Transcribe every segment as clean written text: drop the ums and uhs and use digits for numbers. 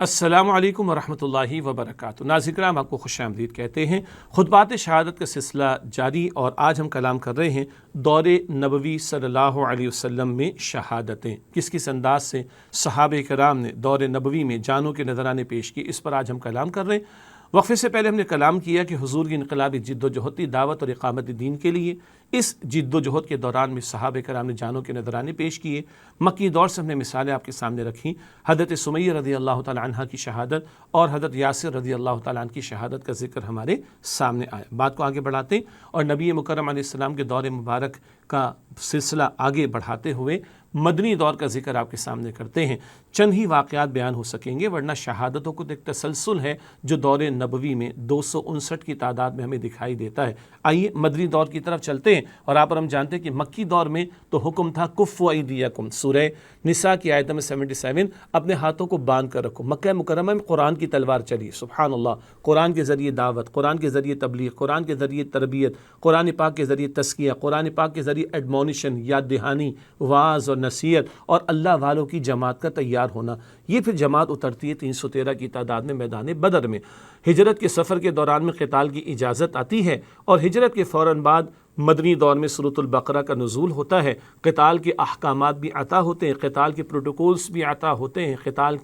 السلام علیکم ورحمۃ اللہ وبرکاتہ۔ ناظرین کرام، آپ کو خوش آمدید کہتے ہیں۔ خطبات شہادت کا سلسلہ جاری، اور آج ہم کلام کر رہے ہیں دور نبوی صلی اللہ علیہ وسلم میں شہادتیں کس کس انداز سے صحابہ کرام نے دور نبوی میں جانوں کے نذرانے پیش کی، اس پر آج ہم کلام کر رہے ہیں۔ وقفے سے پہلے ہم نے کلام کیا کہ حضور کی انقلابی جد و جہد کی دعوت اور اقامت دین کے لیے اس جد و جہد کے دوران میں صحابہ کرام نے جانوں کے نذرانے پیش کیے۔ مکی دور سے ہم نے مثالیں آپ کے سامنے رکھیں، حضرت سمیہ رضی اللہ تعالی عنہ کی شہادت اور حضرت یاسر رضی اللہ تعالیٰ عنہ کی شہادت کا ذکر ہمارے سامنے آیا۔ بات کو آگے بڑھاتے ہیں اور نبی مکرم علیہ السلام کے دور مبارک کا سلسلہ آگے بڑھاتے ہوئے مدنی دور کا ذکر آپ کے سامنے کرتے ہیں۔ چند ہی واقعات بیان ہو سکیں گے، ورنہ شہادتوں کو ایک تسلسل ہے جو دور نبوی میں 259 کی تعداد میں ہمیں دکھائی دیتا ہے۔ آئیے مدنی دور کی طرف چلتے ہیں، اور آپ اور ہم جانتے ہیں کہ مکی دور میں تو حکم تھا کفوا ایدیکم، سورہ نساء کی آیت نمبر 77، اپنے ہاتھوں کو باندھ کر رکھو۔ مکہ مکرمہ میں قرآن کی تلوار چلی، سبحان اللہ، قرآن کے ذریعے دعوت، قرآن کے ذریعے تبلیغ، قرآن کے ذریعے تربیت، قرآن پاک کے ذریعے تزکیہ، قرآن پاک کے ذریعے ایڈمونیشن، یاد دہانی، واعظ اور نصیحت، اور اللہ والوں کی جماعت کا تیار ہونا۔ یہ پھر جماعت اترتی ہے 313 کی تعداد میں میدان بدر میں۔ ہجرت کے سفر کے دوران میں قتال کی اجازت آتی ہے، اور ہجرت کے فوراً بعد مدنی دور میں سورۃ البقرہ کا نزول ہوتا ہے۔ قتال کے احکامات بھی عطا ہوتے ہیں، قتال کے پروٹوکولز بھی عطا ہوتے ہیں، قتال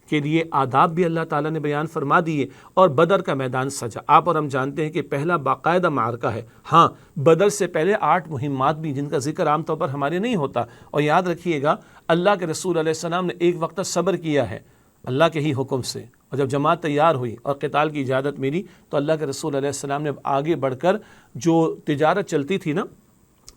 کے لیے آداب بھی اللہ تعالیٰ نے بیان فرما دیے، اور بدر کا میدان سجا۔ آپ اور ہم جانتے ہیں کہ پہلا باقاعدہ معرکہ ہے۔ ہاں، بدر سے پہلے 8 مہمات بھی، جن کا ذکر عام طور پر ہمارے نہیں ہوتا، اور یاد رکھیے گا اللہ کے رسول علیہ السلام نے ایک وقت صبر کیا ہے اللہ کے ہی حکم سے، اور جب جماعت تیار ہوئی اور قتال کی اجازت ملی تو اللہ کے رسول علیہ السلام نے آگے بڑھ کر جو تجارت چلتی تھی نا،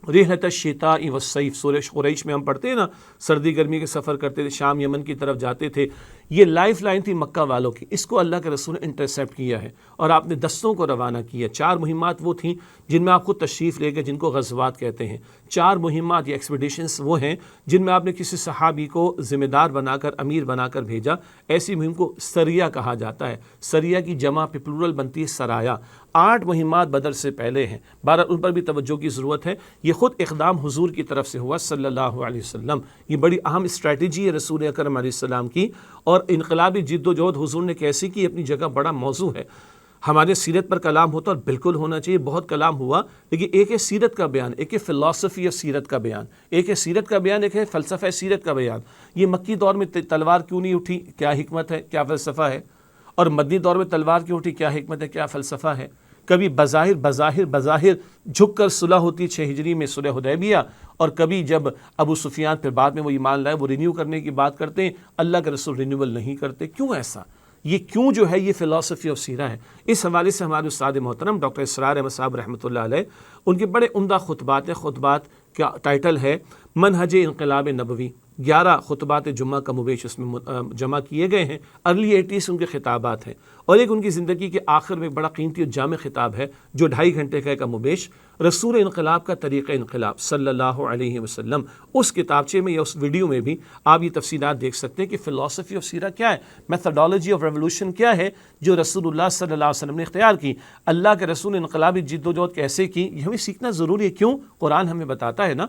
رحلۃ الشتاء والصیف، سورہ قریش میں ہم پڑھتے ہیں نا، سردی گرمی کے سفر کرتے تھے، شام یمن کی طرف جاتے تھے، یہ لائف لائن تھی مکہ والوں کی، اس کو اللہ کے رسول نے انٹرسیپٹ کیا ہے، اور آپ نے دستوں کو روانہ کیا۔ 4 مہمات وہ تھیں جن میں آپ خود تشریف لے گئے، جن کو غزوات کہتے ہیں۔ 4 مہمات یا ایکسپیڈیشنز وہ ہیں جن میں آپ نے کسی صحابی کو ذمہ دار بنا کر، امیر بنا کر بھیجا۔ ایسی مہم کو سریہ کہا جاتا ہے، سریہ کی جمع پہ پلورل بنتی ہے سرایا۔ 8 مہمات بدر سے پہلے ہیں، بہرحال ان پر بھی توجہ کی ضرورت ہے۔ یہ خود اقدام حضور کی طرف سے ہوا صلی اللہ علیہ وسلم، یہ بڑی اہم اسٹریٹجی ہے رسول اکرم علیہ السلام کی، اور انقلابی جد و جہد حضور نے کیسی کی اپنی جگہ بڑا موضوع ہے۔ ہمارے سیرت پر کلام ہوتا اور بالکل ہونا چاہیے، بہت کلام ہوا، لیکن ایک ہے سیرت کا بیان، ایک ہے فلسفی آف سیرت کا بیان، ایک ہے سیرت کا بیان، ایک ہے فلسفہ سیرت کا بیان۔ یہ مکی دور میں تلوار کیوں نہیں اٹھی، کیا حکمت ہے، کیا فلسفہ ہے، اور مدنی دور میں تلوار کیوں اٹھی، کیا حکمت ہے، کیا فلسفہ ہے۔ کبھی بظاہر جھک کر صلح ہوتی 6 ہجری میں صلح حدیبیہ، اور کبھی جب ابو سفیان پھر بعد میں وہ ایمان لائے، وہ رینیو کرنے کی بات کرتے ہیں، اللہ کے رسول رینیول نہیں کرتے۔ کیوں ایسا؟ یہ کیوں جو ہے، یہ فلسفی آف سیرہ ہے۔ اس حوالے سے ہمارے استاد محترم ڈاکٹر اسرار احمد صاحب رحمۃ اللہ علیہ، ان کے بڑے عمدہ خطبات ہیں۔ خطبات کا ٹائٹل ہے منہج انقلاب نبوی۔ 11 خطبات جمعہ کم و بیش اس میں جمع کیے گئے ہیں، ارلی 80s ان کے خطابات ہیں، اور ایک ان کی زندگی کے آخر میں بڑا قیمتی اور جامع خطاب ہے جو 2.5 گھنٹے کا ہے کم و بیش، رسول انقلاب کا طریقہ انقلاب صلی اللہ علیہ وسلم۔ اس کتابچے میں یا اس ویڈیو میں بھی آپ یہ تفصیلات دیکھ سکتے ہیں کہ فلسفی آف سیرہ کیا ہے، میتھڈالوجی آف ریولوشن کیا ہے جو رسول اللہ صلی اللہ علیہ وسلم نے اختیار کی، اللہ کے رسول نے انقلابی جد و جہد کیسے کی، یہ ہمیں سیکھنا ضروری ہے۔ کیوں؟ قرآن ہمیں بتاتا ہے نا،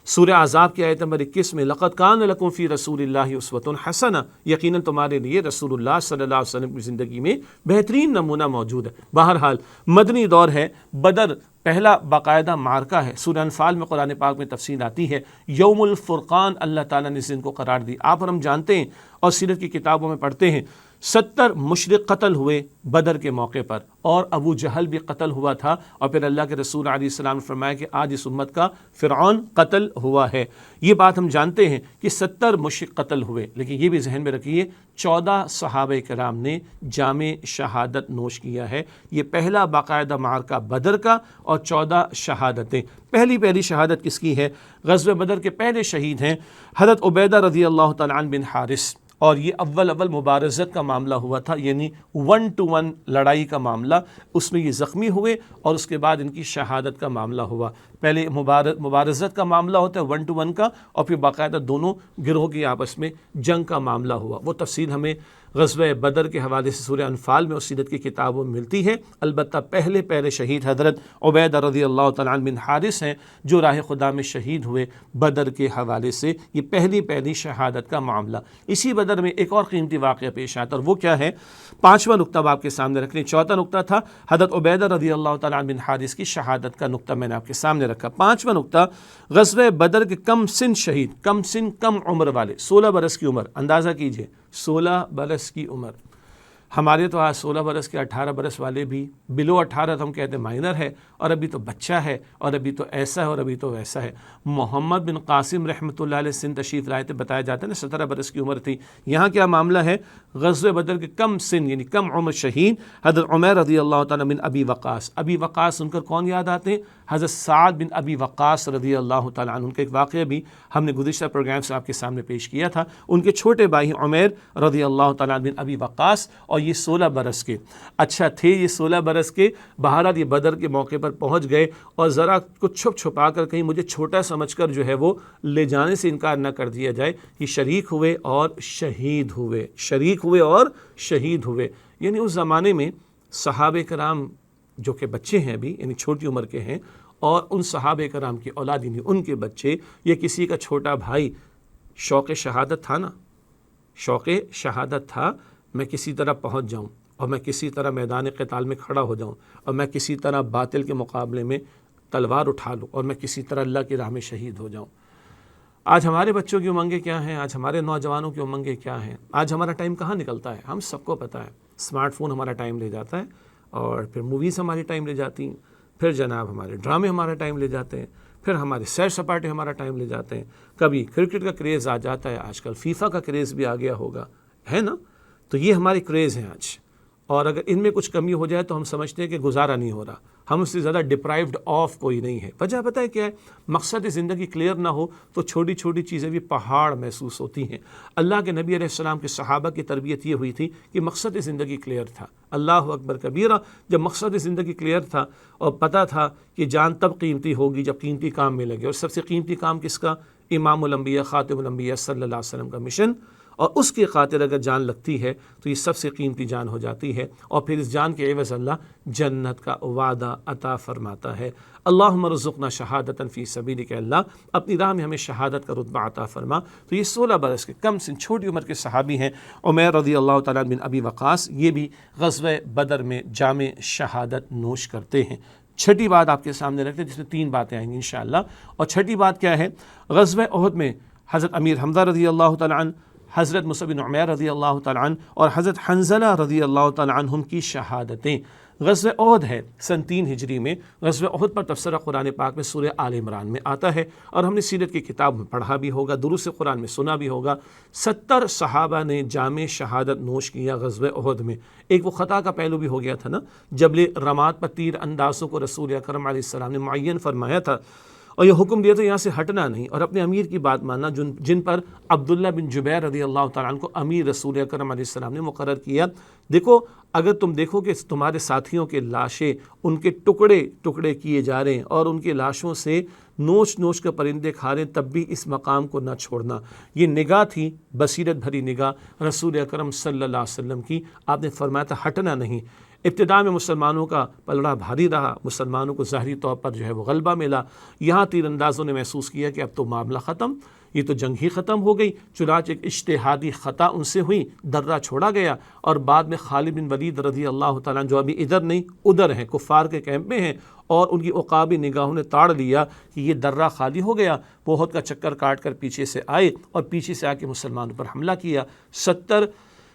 سورہ احزاب کی آیت نمبر 21 میں لقد کان لکم فی رسول اللہ اسوۃ حسنہ، یقیناً تمہارے لیے رسول اللہ صلی اللہ علیہ وسلم کی زندگی میں بہترین نمونہ موجود ہے۔ بہرحال مدنی دور ہے، بدر پہلا باقاعدہ معرکہ ہے۔ سورہ انفال میں قرآن پاک میں تفصیل آتی ہے، یوم الفرقان اللہ تعالیٰ نے اس دن کو قرار دی۔ آپ اور ہم جانتے ہیں اور سیرت کی کتابوں میں پڑھتے ہیں 70 مشرک قتل ہوئے بدر کے موقع پر، اور ابو جہل بھی قتل ہوا تھا، اور پھر اللہ کے رسول علیہ السلام نے فرمایا کہ آج اس امت کا فرعون قتل ہوا ہے۔ یہ بات ہم جانتے ہیں کہ 70 مشرک قتل ہوئے، لیکن یہ بھی ذہن میں رکھیے 14 صحابہ کرام نے جام شہادت نوش کیا ہے۔ یہ پہلا باقاعدہ معرکہ بدر کا، اور 14 شہادتیں۔ پہلی شہادت کس کی ہے؟ غزوہ بدر کے پہلے شہید ہیں حضرت عبیدہ رضی اللہ تعالیٰ عنہ بن حارث، اور یہ اول مبارزت کا معاملہ ہوا تھا، یعنی 1 to 1 لڑائی کا معاملہ، اس میں یہ زخمی ہوئے، اور اس کے بعد ان کی شہادت کا معاملہ ہوا۔ پہلے مبارزت کا معاملہ ہوتا ہے 1 to 1 کا، اور پھر باقاعدہ دونوں گروہ کی آپس میں جنگ کا معاملہ ہوا۔ وہ تفصیل ہمیں غزوہ بدر کے حوالے سے سورہ انفال میں اور سیرت کی کتابوں میں ملتی ہے۔ البتہ پہلے شہید حضرت عبیدہ رضی اللہ تعالیٰ عنہ بن حارث ہیں جو راہ خدا میں شہید ہوئے بدر کے حوالے سے۔ یہ پہلی شہادت کا معاملہ۔ اسی بدر میں ایک اور قیمتی واقعہ پیش آتا ہے، اور وہ کیا ہے؟ 5واں نقطہ آپ کے سامنے رکھ لیں۔ 4تھا نقطہ تھا حضرت عبیدہ رضی اللہ تعالیٰ عنہ بن حارث کی شہادت کا نقطہ میں نے آپ کے سامنے رکھا۔ 5واں نقطہ غزوہ بدر کے کم سن شہید، کم عمر والے، 16 برس کی عمر، اندازہ کیجئے 16 برس کی عمر۔ ہمارے تو آج 16 برس کے 18 برس والے بھی، بلو 18 تو ہم کہتے ہیں مائنر ہے، اور ابھی تو بچہ ہے، اور ابھی تو ایسا ہے، اور ابھی تو ویسا ہے۔ محمد بن قاسم رحمۃ اللہ علیہ سن تشریف لائے تھے، بتایا جاتا ہے نا 17 برس کی عمر تھی۔ یہاں کیا معاملہ ہے؟ غزوہ بدر کے کم سن یعنی کم عمر شہید حضرت عمیر رضی اللہ تعالیٰ بن ابی وقاص۔ ابی وقاص سن کر کون یاد آتے ہیں؟ حضرت سعد بن ابی وقاص رضی اللہ تعالیٰ عنہ۔ ان کا ایک واقعہ بھی ہم نے گزشتہ پروگرام سے آپ کے سامنے پیش کیا تھا۔ ان کے چھوٹے بھائی عمیر رضی اللہ تعالیٰ بن ابی وقاص، اور یہ 16 برس کے اچھا تھے، یہ 16 برس کے۔ بہرحال یہ بدر کے موقع پر پہنچ گئے، اور ذرا کچھ چھپا کر کہیں مجھے چھوٹا سمجھ کر جو ہے وہ لے جانے سے انکار نہ کر دیا جائے۔ یہ شریک ہوئے اور شہید ہوئے۔ یعنی اس زمانے میں صحابہ کرام جو کہ بچے ہیں ابھی، یعنی چھوٹی عمر کے ہیں، اور ان صحابہ کرام کی اولاد یعنی ان کے بچے یا کسی کا چھوٹا بھائی، شوق شہادت تھا، میں کسی طرح پہنچ جاؤں، اور میں کسی طرح میدان قتال میں کھڑا ہو جاؤں، اور میں کسی طرح باطل کے مقابلے میں تلوار اٹھا لوں، اور میں کسی طرح اللہ کی راہ میں شہید ہو جاؤں۔ آج ہمارے بچوں کی امنگیں کیا ہیں؟ آج ہمارے نوجوانوں کی امنگیں کیا ہیں؟ آج ہمارا ٹائم کہاں نکلتا ہے؟ ہم سب کو پتہ ہے، اسمارٹ فون ہمارا ٹائم لے جاتا ہے، اور پھر موویز ہماری ٹائم لے جاتی ہیں، پھر جناب ہمارے ڈرامے ہمارا ٹائم لے جاتے ہیں، پھر ہمارے سیر سپاٹے ہمارا ٹائم لے جاتے ہیں، کبھی کرکٹ کا کریز آ جاتا ہے، آج کل فیفا کا کریز بھی آ گیا ہوگا، ہے نا؟ تو یہ ہمارے کریز ہیں آج، اور اگر ان میں کچھ کمی ہو جائے تو ہم سمجھتے ہیں کہ گزارا نہیں ہو رہا، ہم اس سے زیادہ ڈپرائیوڈ آف کوئی نہیں ہے۔ وجہ پتہ ہے کیا ہے؟ مقصد زندگی کلیئر نہ ہو تو چھوٹی چھوٹی چیزیں بھی پہاڑ محسوس ہوتی ہیں۔ اللہ کے نبی علیہ السلام کے صحابہ کی تربیت یہ ہوئی تھی کہ مقصد زندگی کلیئر تھا۔ اللہ اکبر کبیرہ، جب مقصد زندگی کلیئر تھا اور پتہ تھا کہ جان تب قیمتی ہوگی جب قیمتی کام میں لگے، اور سب سے قیمتی کام کس کا؟ امام الانبیاء خاتم الانبیاء صلی اللہ علیہ وسلم کا مشن، اور اس کی خاطر اگر جان لگتی ہے تو یہ سب سے قیمتی جان ہو جاتی ہے، اور پھر اس جان کے عوض اللہ جنت کا وعدہ عطا فرماتا ہے۔ اللہم ارزقنا شہادتا فی سبیلک، اللہ اپنی راہ میں ہمیں شہادت کا رتبہ عطا فرما۔ تو یہ 16 برس کے کم سن چھوٹی عمر کے صحابی ہیں عمیر رضی اللہ تعالیٰ بن ابی وقاص، یہ بھی غزوہ بدر میں جام شہادت نوش کرتے ہیں۔ چھٹی بات آپ کے سامنے رکھتے ہیں جس میں 3 باتیں آئیں گی انشاءاللہ، اور چھٹی بات کیا ہے؟ غزوہ احد میں حضرت امیر حمزہ رضی اللہ تعالیٰ عنہ، حضرت مصعب بن عمیر رضی اللہ تعالیٰ عنہ اور حضرت حنظلہ رضی اللہ تعالیٰ عنہم کی شہادتیں۔ غزوہ احد ہے سن 3 ہجری میں۔ غزوہ احد پر تفسیرہ قرآن پاک میں سورہ آل عمران میں آتا ہے، اور ہم نے سیرت کی کتاب میں پڑھا بھی ہوگا، دروس قرآن میں سنا بھی ہوگا۔ 70 صحابہ نے جام شہادت نوش کیا غزوہ احد میں۔ ایک وہ خطا کا پہلو بھی ہو گیا تھا نا، جبل رماد پر تیر اندازوں کو رسول اکرم علیہ السلام نے معین فرمایا تھا، اور یہ حکم دیا تھا یہاں سے ہٹنا نہیں، اور اپنے امیر کی بات ماننا، جن پر عبداللہ بن جبیر رضی اللہ تعالیٰ عنہ کو امیر رسول اکرم علیہ السلام نے مقرر کیا۔ دیکھو، اگر تم دیکھو کہ تمہارے ساتھیوں کے لاشیں ان کے ٹکڑے کیے جا رہے ہیں، اور ان کی لاشوں سے نوچ کر پرندے کھا رہے ہیں، تب بھی اس مقام کو نہ چھوڑنا۔ یہ نگاہ تھی، بصیرت بھری نگاہ رسول اکرم صلی اللہ علیہ وسلم کی۔ آپ نے فرمایا تھا ہٹنا نہیں۔ ابتدا میں مسلمانوں کا پلڑا بھاری رہا، مسلمانوں کو ظاہری طور پر جو ہے وہ غلبہ ملا۔ یہاں تیر اندازوں نے محسوس کیا کہ اب تو معاملہ ختم، یہ تو جنگ ہی ختم ہو گئی، چنانچہ ایک اجتہادی خطا ان سے ہوئی، درہ چھوڑا گیا، اور بعد میں خالد بن ولید رضی اللہ تعالیٰ جو ابھی ادھر نہیں ادھر ہیں، کفار کے کیمپ میں ہیں، اور ان کی عقابی نگاہوں نے تاڑ لیا کہ یہ درہ خالی ہو گیا، وہ احد کا چکر کاٹ کر پیچھے سے آئے، اور پیچھے سے آ کے مسلمانوں پر حملہ کیا۔ 70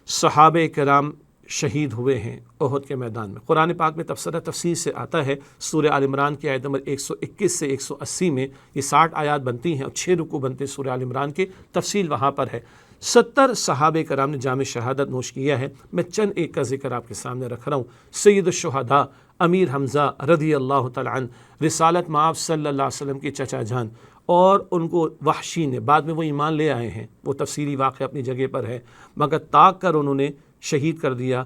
صحابہ کرام شہید ہوئے ہیں احد کے میدان میں۔ قرآن پاک میں تفصیل سے آتا ہے، سورہ آل عمران کی آیت نمبر 121 سے 180 میں، یہ 60 آیات بنتی ہیں اور 6 رکوع بنتے ہیں سورہ آل عمران کے، تفصیل وہاں پر ہے۔ 70 صحابہ کرام نے جام شہادت نوش کیا ہے۔ میں چند ایک کا ذکر آپ کے سامنے رکھ رہا ہوں۔ سید الشہداء امیر حمزہ رضی اللہ تعالیٰ عنہ، رسالت مآب صلی اللہ علیہ وسلم کے چچا جان، اور ان کو وحشی نے، بعد میں وہ ایمان لے آئے ہیں، وہ تفصیلی واقعہ اپنی جگہ پر ہے، مگر طاق کر انہوں نے شہید کر دیا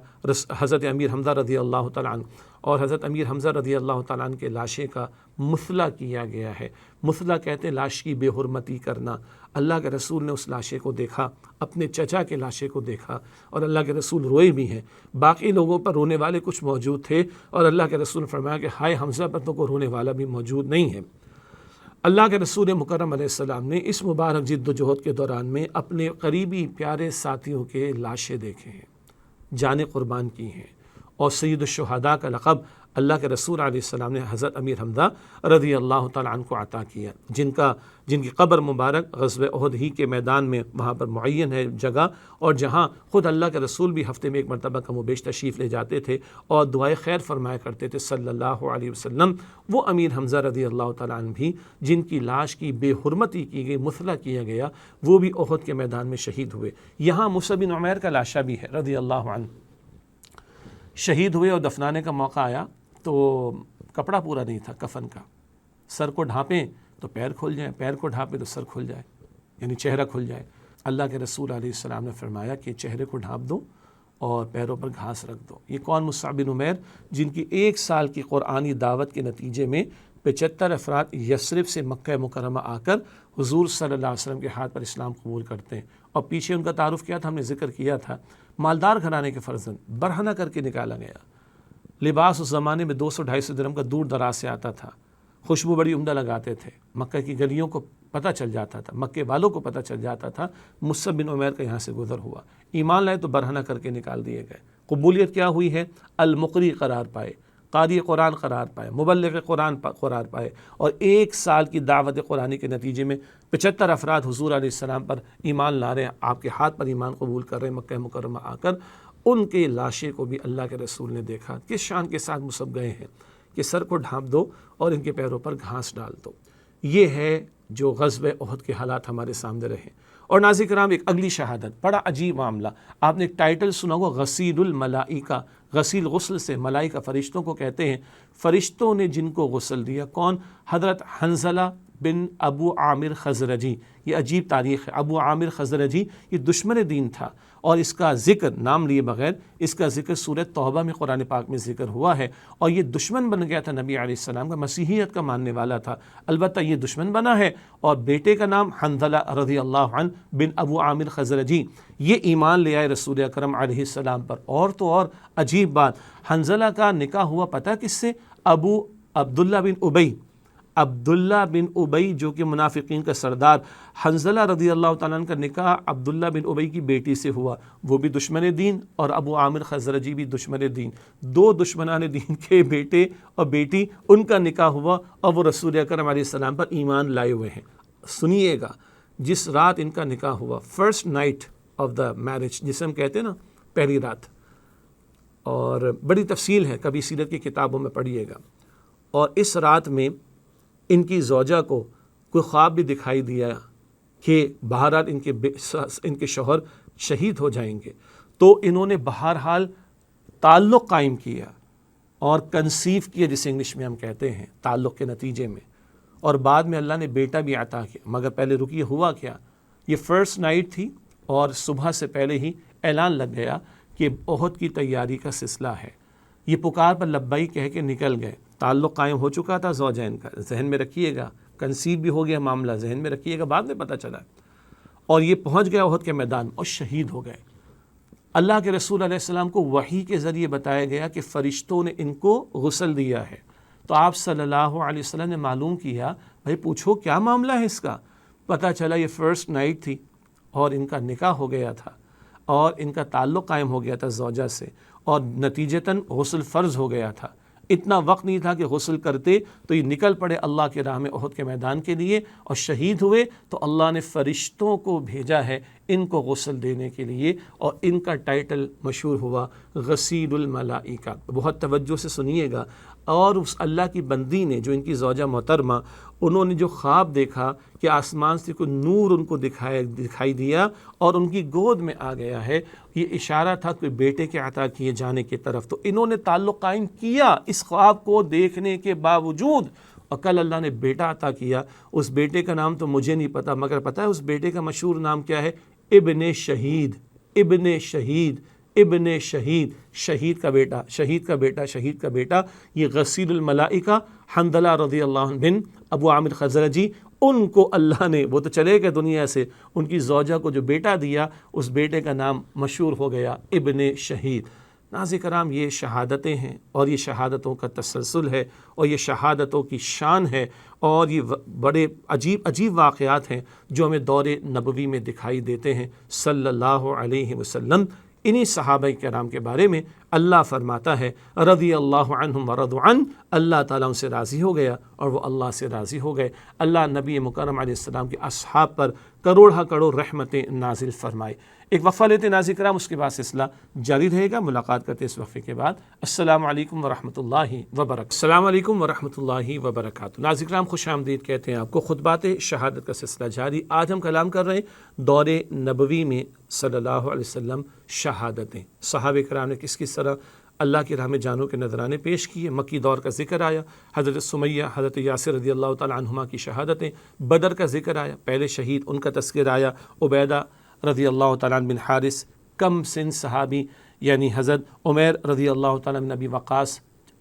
حضرت امیر حمزہ رضی اللہ تعالیٰ عنہ۔ اور حضرت امیر حمزہ رضی اللہ تعالیٰ عنہ کے لاشیں کا مثلا کیا گیا ہے۔ مثلا کہتے ہیں لاش کی بے حرمتی کرنا۔ اللہ کے رسول نے اس لاشے کو دیکھا، اپنے چچا کے لاشے کو دیکھا، اور اللہ کے رسول روئے بھی ہیں۔ باقی لوگوں پر رونے والے کچھ موجود تھے، اور اللہ کے رسول نے فرمایا کہ ہائے حمزہ پر تو کوئی رونے والا بھی موجود نہیں ہے۔ اللہ کے رسول مکرم علیہ السلام نے اس مبارک جد و جہد کے دوران میں اپنے قریبی پیارے ساتھیوں کے لاشیں دیکھے ہیں، جانیں قربان کی ہیں، اور سید الشہداء کا لقب اللہ کے رسول علیہ السلام نے حضرت امیر حمزہ رضی اللہ تعالیٰ عنہ کو عطا کیا، جن کی قبر مبارک غزوہ احد ہی کے میدان میں وہاں پر معین ہے جگہ، اور جہاں خود اللہ کے رسول بھی ہفتے میں ایک مرتبہ کم و بیش تشریف لے جاتے تھے اور دعائے خیر فرمایا کرتے تھے صلی اللہ علیہ وسلم۔ وہ امیر حمزہ رضی اللہ تعالیٰ عنہ بھی جن کی لاش کی بے حرمتی کی گئی، مثلا کیا گیا، وہ بھی احد کے میدان میں شہید ہوئے۔ یہاں مصعب بن عمیر کا لاشا بھی ہے رضی اللہ عنہ، شہید ہوئے اور دفنانے کا موقع آیا تو کپڑا پورا نہیں تھا کفن کا، سر کو ڈھانپیں تو پیر کھل جائیں، پیر کو ڈھانپیں تو سر کھل جائے، یعنی چہرہ کھل جائے۔ اللہ کے رسول علیہ السلام نے فرمایا کہ چہرے کو ڈھانپ دو اور پیروں پر گھاس رکھ دو۔ یہ کون؟ مصعب بن عمیر، جن کی 1 سال کی قرآنی دعوت کے نتیجے میں 75 افراد یثرب سے مکہ مکرمہ آ کر حضور صلی اللہ علیہ وسلم کے ہاتھ پر اسلام قبول کرتے ہیں۔ اور پیچھے ان کا تعارف کیا تھا، ہم نے ذکر کیا تھا، مالدار گھرانے کے فرزند، برہنہ کر کے نکالا گیا۔ لباس اس زمانے میں 200-250 درہم کا دور دراز سے آتا تھا، خوشبو بڑی عمدہ لگاتے تھے، مکہ کی گلیوں کو پتہ چل جاتا تھا، مکے والوں کو پتہ چل جاتا تھا مصعب بن عمیر کا یہاں سے گزر ہوا۔ ایمان لائے تو برہنہ کر کے نکال دیے گئے۔ قبولیت کیا ہوئی ہے؟ المقری قرار پائے، قاری قرآن قرار پائے، مبلغ قرآن قرار پائے، اور 1 سال کی دعوت قرآنی کے نتیجے میں 75 افراد حضور علیہ السلام پر ایمان لا رہے ہیں، آپ کے ہاتھ پر ایمان قبول کر رہے ہیں مکہ مکرمہ آ کر۔ ان کے لاشیں کو بھی اللہ کے رسول نے دیکھا، کس شان کے ساتھ مصعب گئے ہیں کہ سر کو ڈھانپ دو اور ان کے پیروں پر گھاس ڈال دو۔ یہ ہے جو غزوہ احد کے حالات ہمارے سامنے رہے۔ اور ناظرین کرام، ایک اگلی شہادت، بڑا عجیب معاملہ، آپ نے ایک ٹائٹل سنا ہوگا، غسیل الملائکہ۔ غسیل غسل سے، ملائکہ فرشتوں کو کہتے ہیں، فرشتوں نے جن کو غسل دیا، کون؟ حضرت حنظلہ بن ابو عامر خزرجی۔ یہ عجیب تاریخ ہے، ابو عامر خزرجی یہ دشمن دین تھا، اور اس کا ذکر نام لیے بغیر اس کا ذکر سورہ توبہ میں قرآن پاک میں ذکر ہوا ہے، اور یہ دشمن بن گیا تھا نبی علیہ السلام کا، مسیحیت کا ماننے والا تھا، البتہ یہ دشمن بنا ہے۔ اور بیٹے کا نام حنظلہ رضی اللہ عنہ بن ابو عامر خزرجی، یہ ایمان لے آئے رسول اکرم علیہ السلام پر۔ اور تو اور عجیب بات، حنظلہ کا نکاح ہوا پتہ کس سے؟ ابو عبداللہ بن ابی، عبداللہ بن ابی جو کہ منافقین کا سردار۔ حنظلہ رضی اللہ تعالیٰ عنہ کا نکاح عبداللہ بن ابی کی بیٹی سے ہوا، وہ بھی دشمن دین، اور ابو عامر خزرجی بھی دشمن دین، 2 دشمنان دین کے بیٹے اور بیٹی، ان کا نکاح ہوا، اور وہ رسول اکرم علیہ السلام پر ایمان لائے ہوئے ہیں۔ سنیے گا، جس رات ان کا نکاح ہوا، first night of the marriage جسے ہم کہتے ہیں نا، پہلی رات، اور بڑی تفصیل ہے، کبھی سیرت کی کتابوں میں پڑھیے گا۔ اور اس رات میں ان کی زوجہ کو کوئی خواب بھی دکھائی دیا کہ بہرحال ان کے شوہر شہید ہو جائیں گے، تو انہوں نے بہرحال تعلق قائم کیا اور کنسیو کیا، جسے انگلش میں ہم کہتے ہیں، تعلق کے نتیجے میں، اور بعد میں اللہ نے بیٹا بھی عطا کیا۔ مگر پہلے رکیے، ہوا کیا؟ یہ فرسٹ نائٹ تھی، اور صبح سے پہلے ہی اعلان لگ گیا کہ احد کی تیاری کا سلسلہ ہے۔ یہ پکار پر لبائی کہہ کے نکل گئے، تعلق قائم ہو چکا تھا زوجین کا، ذہن میں رکھیے گا، کنسیو بھی ہو گیا معاملہ، ذہن میں رکھیے گا، بعد میں پتہ چلا، اور یہ پہنچ گیا احد کے میدان اور شہید ہو گئے۔ اللہ کے رسول علیہ السلام کو وحی کے ذریعے بتایا گیا کہ فرشتوں نے ان کو غسل دیا ہے، تو آپ صلی اللہ علیہ وسلم نے معلوم کیا، بھائی پوچھو کیا معاملہ ہے اس کا؟ پتہ چلا یہ فرسٹ نائٹ تھی، اور ان کا نکاح ہو گیا تھا، اور ان کا تعلق قائم ہو گیا تھا زوجہ سے، اور نتیجتاً غسل فرض ہو گیا تھا۔ اتنا وقت نہیں تھا کہ غسل کرتے، تو یہ نکل پڑے اللہ کے راہ میں احد کے میدان کے لیے، اور شہید ہوئے، تو اللہ نے فرشتوں کو بھیجا ہے ان کو غسل دینے کے لیے، اور ان کا ٹائٹل مشہور ہوا غسیل الملائکہ۔ بہت توجہ سے سنیے گا۔ اور اس اللہ کی بندی نے، جو ان کی زوجہ محترمہ، انہوں نے جو خواب دیکھا کہ آسمان سے کوئی نور ان کو دکھائی دیا اور ان کی گود میں آ گیا ہے، یہ اشارہ تھا کوئی بیٹے کے عطا کیے جانے کی طرف، تو انہوں نے تعلق قائم کیا اس خواب کو دیکھنے کے باوجود، اور کل اللہ نے بیٹا عطا کیا۔ اس بیٹے کا نام تو مجھے نہیں پتا، مگر پتہ ہے اس بیٹے کا مشہور نام کیا ہے؟ ابن شہید، ابن شہید، ابن شہید، شہید کا بیٹا، شہید کا بیٹا، شہید کا بیٹا، یہ غسیل الملائکہ حنظلہ رضی اللہ عنہ بن ابو عامر خزرجی، ان کو اللہ نے، وہ تو چلے گئے دنیا سے، ان کی زوجہ کو جو بیٹا دیا اس بیٹے کا نام مشہور ہو گیا ابن شہید۔ ناظرین کرام، یہ شہادتیں ہیں اور یہ شہادتوں کا تسلسل ہے اور یہ شہادتوں کی شان ہے اور یہ بڑے عجیب واقعات ہیں جو ہمیں دور نبوی میں دکھائی دیتے ہیں صلی اللہ علیہ وسلم۔ انہی صحابہ کرام کے بارے میں اللہ فرماتا ہے رضی اللہ عنہم ورضوا عنہ، اللہ تعالیٰ ان سے راضی ہو گیا اور وہ اللہ سے راضی ہو گئے۔ اللہ نبی مکرم علیہ السلام کے اصحاب پر کروڑہ کروڑ رحمتیں نازل فرمائے۔ ایک وقفہ لیتے ہیں ناظرین کرام، اس کے بعد سلسلہ جاری رہے گا۔ ملاقات کرتے اس وقفے کے بعد۔ السلام علیکم ورحمۃ اللہ وبرکاتہ۔ السلام علیکم ورحمۃ اللہ وبرکاتہ۔ ناظرین کرام، خوش آمدید کہتے ہیں آپ کو۔ خطبات شہادت کا سلسلہ جاری۔ آج ہم کلام کر رہے ہیں دور نبوی میں صلی اللہ علیہ وسلم شہادتیں، صحابہ کرام نے کس کس طرح اللہ کی راہ میں جانوں کے نذرانے پیش کیے۔ مکی دور کا ذکر آیا، حضرت سمیہ، حضرت یاسر رضی اللہ تعالیٰ عنہما کی شہادتیں۔ بدر کا ذکر آیا، پہلے شہید ان کا تذکر آیا، عبیدہ رضی اللہ تعالیٰ بن حارث، کم سن صحابی یعنی حضرت عمیر رضی اللہ تعالیٰ بن ابی وقاص،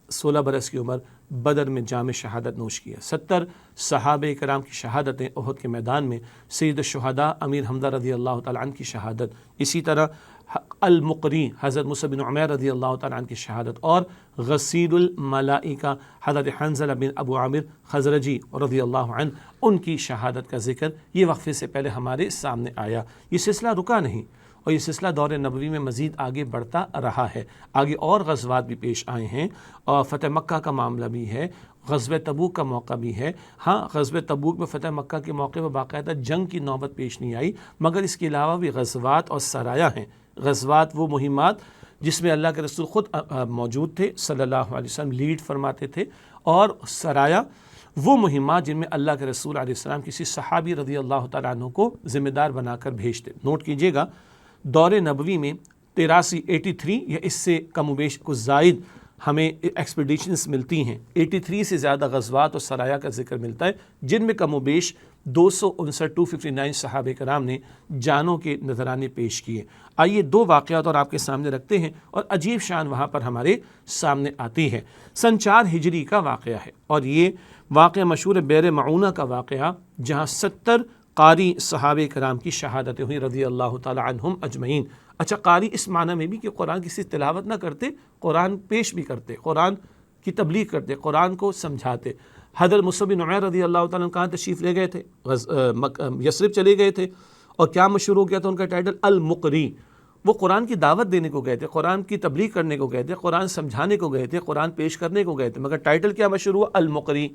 16 برس کی عمر، بدر میں جام شہادت نوش کیا۔ 70 صحابہ کرام کی شہادتیں احد کے میدان میں۔ سید الشہداء امیر حمزہ رضی اللہ تعالیٰ عنہ کی شہادت، اسی طرح المقری حضرت مصعب بن عمیر رضی اللہ تعالیٰ عنہ کی شہادت، اور غسیل الملائکہ حضرت حنظلہ بن ابو عامر خزرجی رضی اللہ عنہ، ان کی شہادت کا ذکر یہ وقفے سے پہلے ہمارے سامنے آیا۔ یہ سلسلہ رکا نہیں اور یہ سلسلہ دور نبوی میں مزید آگے بڑھتا رہا ہے۔ آگے اور غزوات بھی پیش آئے ہیں اور فتح مکہ کا معاملہ بھی ہے، غزوہ تبوک کا موقع بھی ہے۔ ہاں، غزوہ تبوک میں فتح مکہ کے موقع پر باقاعدہ جنگ کی نوبت پیش نہیں آئی، مگر اس کے علاوہ بھی غزوات اور سرایا ہیں۔ غزوات وہ مہمات جس میں اللہ کے رسول خود موجود تھے، صلی اللہ علیہ وسلم لیڈ فرماتے تھے، اور سرایا وہ مہمات جن میں اللہ کے رسول علیہ السلام کسی صحابی رضی اللہ تعالیٰ عنہ کو ذمہ دار بنا کر بھیجتے۔ نوٹ کیجئے گا، دور نبوی میں 83 یا اس سے کم و بیش کچھ زائد ہمیں ایکسپیڈیشنز ملتی ہیں۔ 83 سے زیادہ غزوات اور سرایا کا ذکر ملتا ہے، جن میں کم و بیش 259 صحابہ کرام نے جانوں کے نذرانے پیش کیے۔ آئیے دو واقعات اور آپ کے سامنے رکھتے ہیں اور عجیب شان وہاں پر ہمارے سامنے آتی ہے۔ سن 4 ہجری کا واقعہ ہے اور یہ واقعہ مشہور بئر معونہ کا واقعہ، جہاں 70 قاری صحابہ کرام کی شہادتیں ہوئی رضی اللہ تعالی عنہم اجمعین۔ اچھا، قاری اس معنی میں بھی کہ قرآن کی صرف تلاوت نہ کرتے، قرآن پیش بھی کرتے، قرآن کی تبلیغ کرتے، قرآن کو سمجھاتے۔ حضرت مصعب بن عمیر رضی اللہ تعالیٰ عنہ کہاں تشریف لے گئے تھے؟ یثرب چلے گئے تھے، اور کیا مشہور ہو گیا تھا ان کا ٹائٹل؟ المقری۔ وہ قرآن کی دعوت دینے کو گئے تھے، قرآن کی تبلیغ کرنے کو گئے تھے، قرآن سمجھانے کو گئے تھے، قرآن پیش کرنے کو گئے تھے، مگر ٹائٹل کیا مشہور ہوا؟ المقری۔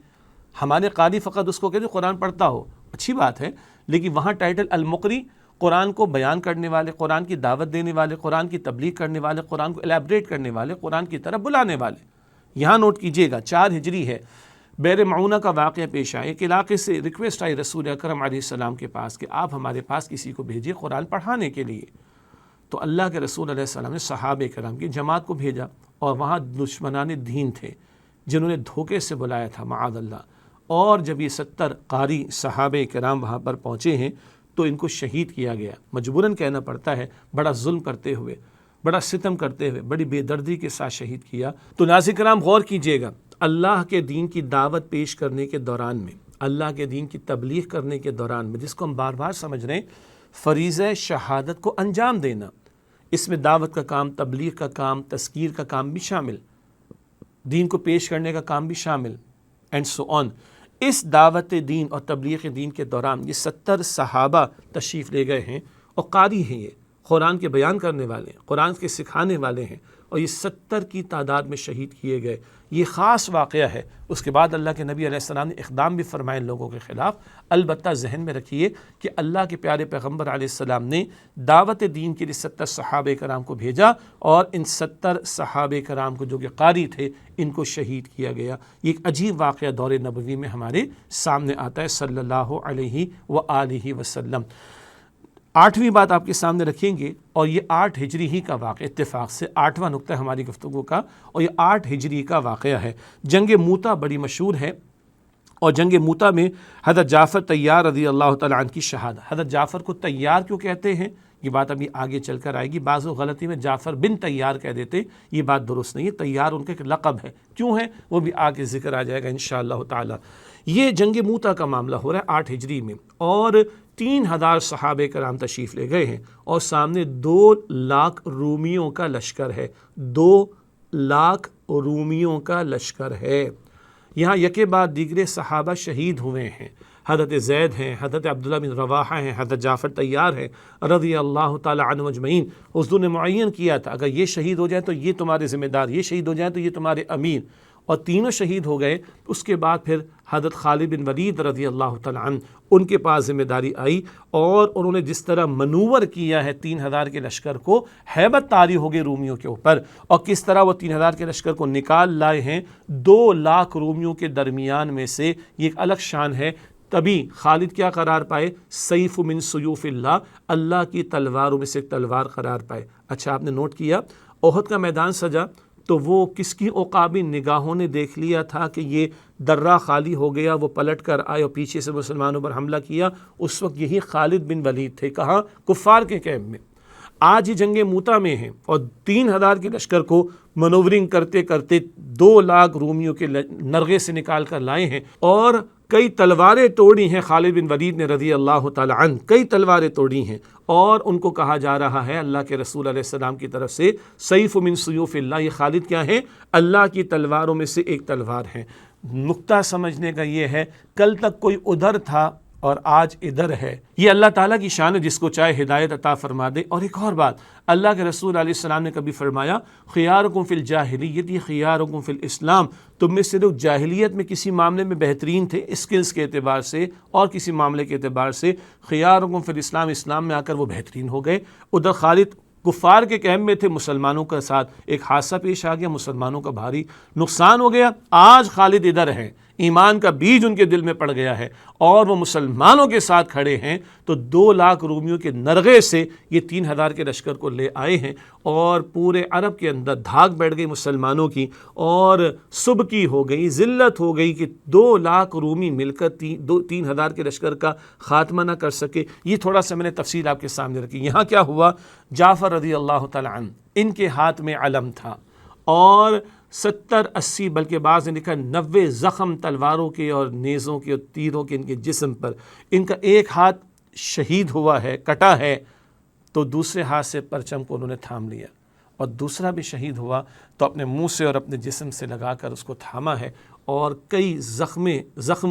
ہمارے قاری فقط اس کو کہتے ہیں قرآن پڑھتا ہو، اچھی بات ہے، لیکن وہاں ٹائٹل المقری، قرآن کو بیان کرنے والے، قرآن کی دعوت دینے والے، قرآن کی تبلیغ کرنے والے، قرآن کو الیبریٹ کرنے والے، قرآن کی طرف بلانے والے۔ یہاں نوٹ کیجئے گا، 4 ہجری ہے، بئر معونہ کا واقعہ پیش آئے۔ ایک علاقے سے ریکویسٹ آئی رسول اکرم علیہ السلام کے پاس کہ آپ ہمارے پاس کسی کو بھیجیے قرآن پڑھانے کے لیے۔ تو اللہ کے رسول علیہ السلام نے صحابہ کرام کی جماعت کو بھیجا، اور وہاں دشمنان دین تھے جنہوں نے دھوکے سے بلایا تھا معاذ اللہ۔ اور جب یہ 70 قاری صحابہ کرام وہاں پر پہنچے ہیں تو ان کو شہید کیا گیا، مجبوراً کہنا پڑتا ہے، بڑا ظلم کرتے ہوئے، بڑا ستم کرتے ہوئے، بڑی بے دردی کے ساتھ شہید کیا۔ تو ناظرین کرام غور کیجئے گا، اللہ کے دین کی دعوت پیش کرنے کے دوران میں، اللہ کے دین کی تبلیغ کرنے کے دوران میں، جس کو ہم بار بار سمجھ رہے ہیں، فریضہ شہادت کو انجام دینا، اس میں دعوت کا کام، تبلیغ کا کام، تذکیر کا کام بھی شامل، دین کو پیش کرنے کا کام بھی شامل، اینڈ سو آن۔ اس دعوت دین اور تبلیغ دین کے دوران یہ 70 صحابہ تشریف لے گئے ہیں، اور قاری ہیں، یہ قرآن کے بیان کرنے والے ہیں، قرآن کے سکھانے والے ہیں، اور یہ 70 کی تعداد میں شہید کیے گئے۔ یہ خاص واقعہ ہے۔ اس کے بعد اللہ کے نبی علیہ السلام نے اقدام بھی فرمائے ان لوگوں کے خلاف۔ البتہ ذہن میں رکھیے کہ اللہ کے پیارے پیغمبر علیہ السلام نے دعوت دین کے لیے 70 صحابہ کرام کو بھیجا، اور ان 70 صحابہ کرام کو جو کہ قاری تھے، ان کو شہید کیا گیا۔ یہ ایک عجیب واقعہ دور نبوی میں ہمارے سامنے آتا ہے صلی اللہ علیہ وآلہ وسلم۔ 8ویں بات آپ کے سامنے رکھیں گے، اور یہ 8 ہجری ہی کا واقعہ، اتفاق سے 8واں نقطہ ہماری گفتگو کا، اور یہ 8 ہجری کا واقعہ ہے۔ جنگ موتا بڑی مشہور ہے، اور جنگ موتا میں حضرت جعفر طیار رضی اللہ تعالیٰ عنہ کی شہادت۔ حضرت جعفر کو طیار کیوں کہتے ہیں؟ یہ بات ابھی آگے چل کر آئے گی. بعض غلطی میں جعفر بن تیار کہہ دیتے، یہ بات درست نہیں ہے. تیار ان کا ایک لقب ہے، کیوں ہے وہ بھی آگے ذکر آ جائے گا انشاءاللہ تعالی. یہ جنگ موتا کا معاملہ ہو رہا ہے 8 ہجری میں، اور 3000 صحابہ کرام تشریف لے گئے ہیں، اور سامنے 2 لاکھ رومیوں کا لشکر ہے. 2 لاکھ رومیوں کا لشکر ہے. یہاں یکے بعد دیگرے صحابہ شہید ہوئے ہیں. حضرت زید ہیں، حضرت عبداللہ بن رواحہ ہیں، حضرت جعفر تیار ہے رضی اللہ تعالی عنہ اجمعین. حضور نے معین کیا تھا اگر یہ شہید ہو جائیں تو یہ تمہارے ذمہ دار، یہ شہید ہو جائیں تو یہ تمہارے امیر، اور تینوں شہید ہو گئے. اس کے بعد پھر حضرت خالد بن ولید رضی اللہ تعالی عنہ ان کے پاس ذمہ داری آئی، اور انہوں نے جس طرح منور کیا ہے 3000 کے لشکر کو، ہیبت طاری ہو گئی رومیوں کے اوپر، اور کس طرح وہ 3000 کے لشکر کو نکال لائے ہیں 2 لاکھ رومیوں کے درمیان میں سے. یہ ایک الگ شان ہے. تبھی خالد کیا قرار پائے؟ سیف من سیوف اللہ، اللہ کی تلواروں میں سے ایک تلوار قرار پائے. اچھا آپ نے نوٹ کیا احد کا میدان سجا تو وہ کس کی عقابی نگاہوں نے دیکھ لیا تھا کہ یہ درہ خالی ہو گیا، وہ پلٹ کر آئے اور پیچھے سے مسلمانوں پر حملہ کیا. اس وقت یہی خالد بن ولید تھے. کہاں؟ کفار کے کیمپ میں. آج ہی جنگ موتا میں ہیں اور 3000 کے لشکر کو منورنگ کرتے کرتے 2 لاکھ رومیوں کے نرغے سے نکال کر لائے ہیں، اور کئی تلواریں توڑی ہیں خالد بن ولید نے رضی اللہ تعالی عنہ. کئی تلواریں توڑی ہیں، اور ان کو کہا جا رہا ہے اللہ کے رسول علیہ السلام کی طرف سے سیف من سیوف اللہ، یہ خالد کیا ہے؟ اللہ کی تلواروں میں سے ایک تلوار ہے. نقطہ سمجھنے کا یہ ہے کل تک کوئی ادھر تھا اور آج ادھر ہے. یہ اللہ تعالیٰ کی شان ہے، جس کو چاہے ہدایت عطا فرما دے. اور ایک اور بات، اللہ کے رسول علیہ السلام نے کبھی فرمایا خیارکم فی الجاہلیت خیارکم فی الاسلام، تم میں سے لوگ جاہلیت میں کسی معاملے میں بہترین تھے اسکلز کے اعتبار سے اور کسی معاملے کے اعتبار سے، خیارکم فی الاسلام، اسلام میں آ کر وہ بہترین ہو گئے. ادھر خالد کفار کے کیمپ میں تھے، مسلمانوں کے ساتھ ایک حادثہ پیش آ گیا، مسلمانوں کا بھاری نقصان ہو گیا. آج خالد ادھر ہیں، ایمان کا بیج ان کے دل میں پڑ گیا ہے اور وہ مسلمانوں کے ساتھ کھڑے ہیں. تو 2 لاکھ رومیوں کے نرغے سے یہ 3000 کے لشکر کو لے آئے ہیں، اور پورے عرب کے اندر دھاک بیٹھ گئی مسلمانوں کی، اور سبکی ہو گئی، ذلت ہو گئی کہ 2 لاکھ رومی مل کر 3000 کے لشکر کا خاتمہ نہ کر سکے. یہ تھوڑا سا میں نے تفصیل آپ کے سامنے رکھی. یہاں کیا ہوا؟ جعفر رضی اللہ تعالی عنہ ان کے ہاتھ میں علم تھا، اور 70-80 بلکہ بعض نے لکھا 90 زخم تلواروں کے اور نیزوں کے اور تیروں کے ان کے جسم پر. ان کا ایک ہاتھ شہید ہوا ہے، کٹا ہے، تو دوسرے ہاتھ سے پرچم کو انہوں نے تھام لیا، اور دوسرا بھی شہید ہوا تو اپنے منہ سے اور اپنے جسم سے لگا کر اس کو تھاما ہے، اور کئی زخم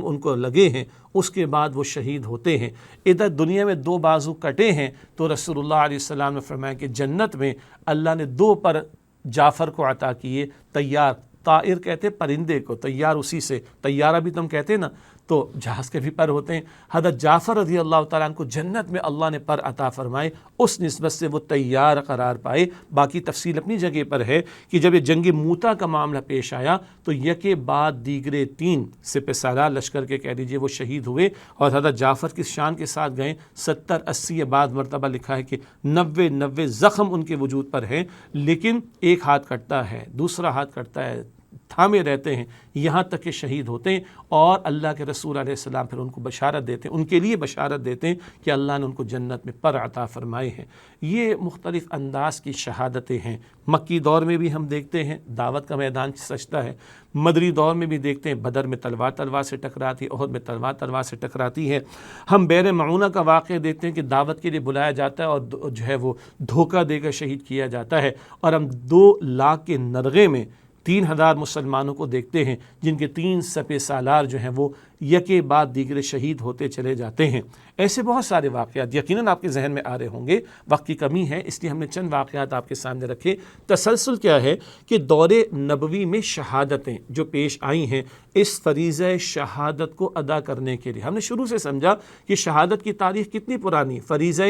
ان کو لگے ہیں. اس کے بعد وہ شہید ہوتے ہیں. ادھر دنیا میں 2 بازو کٹے ہیں، تو رسول اللہ علیہ السلام نے فرمایا کہ جنت میں اللہ نے 2 پر جعفر کو عطا کیے. طیار، طائر کہتے پرندے کو، طیار اسی سے، طیارہ بھی تم کہتے نا، تو جہاز کے بھی پر ہوتے ہیں. حضرت جعفر رضی اللہ تعالیٰ عنہ کو جنت میں اللہ نے پر عطا فرمائے، اس نسبت سے وہ طیار قرار پائے. باقی تفصیل اپنی جگہ پر ہے کہ جب یہ جنگ موتا کا معاملہ پیش آیا تو یکے بعد دیگرے 3 سپہ سالار لشکر کے کہہ لیجیے وہ شہید ہوئے، اور حضرت جعفر کس شان کے ساتھ گئے؟ 70-80 بعد مرتبہ لکھا ہے کہ 90 زخم ان کے وجود پر ہیں، لیکن ایک ہاتھ کٹتا ہے، دوسرا ہاتھ کٹتا ہے، تھامے رہتے ہیں یہاں تک کہ شہید ہوتے ہیں. اور اللہ کے رسول علیہ السلام پھر ان کو بشارت دیتے ہیں، ان کے لیے بشارت دیتے ہیں کہ اللہ نے ان کو جنت میں پر عطا فرمائے ہیں. یہ مختلف انداز کی شہادتیں ہیں. مکی دور میں بھی ہم دیکھتے ہیں دعوت کا میدان سجتا ہے، مدری دور میں بھی دیکھتے ہیں بدر میں تلوار سے ٹکراتی، احد میں تلوار سے ٹکراتی ہے. ہم بئر معونہ کا واقعہ دیکھتے ہیں کہ دعوت کے لیے بلایا جاتا ہے اور جو ہے وہ دھوکہ دے کر شہید کیا جاتا ہے. اور ہم 2 لاکھ کے نرغے میں 3000 مسلمانوں کو دیکھتے ہیں جن کے 3 سپہ سالار جو ہیں وہ یکے بعد دیگرے شہید ہوتے چلے جاتے ہیں. ایسے بہت سارے واقعات یقیناً آپ کے ذہن میں آ رہے ہوں گے، وقت کی کمی ہے اس لیے ہم نے چند واقعات آپ کے سامنے رکھے. تسلسل کیا ہے کہ دور نبوی میں شہادتیں جو پیش آئی ہیں، اس فریضہ شہادت کو ادا کرنے کے لیے ہم نے شروع سے سمجھا کہ شہادت کی تاریخ کتنی پرانی، فریضہ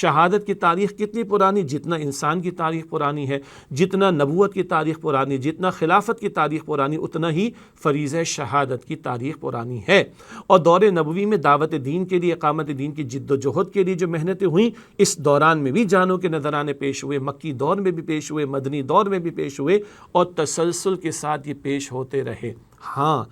شہادت کی تاریخ کتنی پرانی، جتنا انسان کی تاریخ پرانی ہے، جتنا نبوت کی تاریخ پرانی، جتنا خلافت کی تاریخ پرانی، اتنا ہی فریضہ شہادت کی تاریخ پرانی ہے. اور دور نبوی میں دعوت دین کے لیے، اقامت دین کی جد و جہد کے لیے جو محنتیں ہوئیں، اس دوران میں بھی جانوں کے نذرانے پیش ہوئے، مکی دور میں بھی پیش ہوئے، مدنی دور میں بھی پیش ہوئے، اور تسلسل کے ساتھ یہ پیش ہوتے رہے. ہاں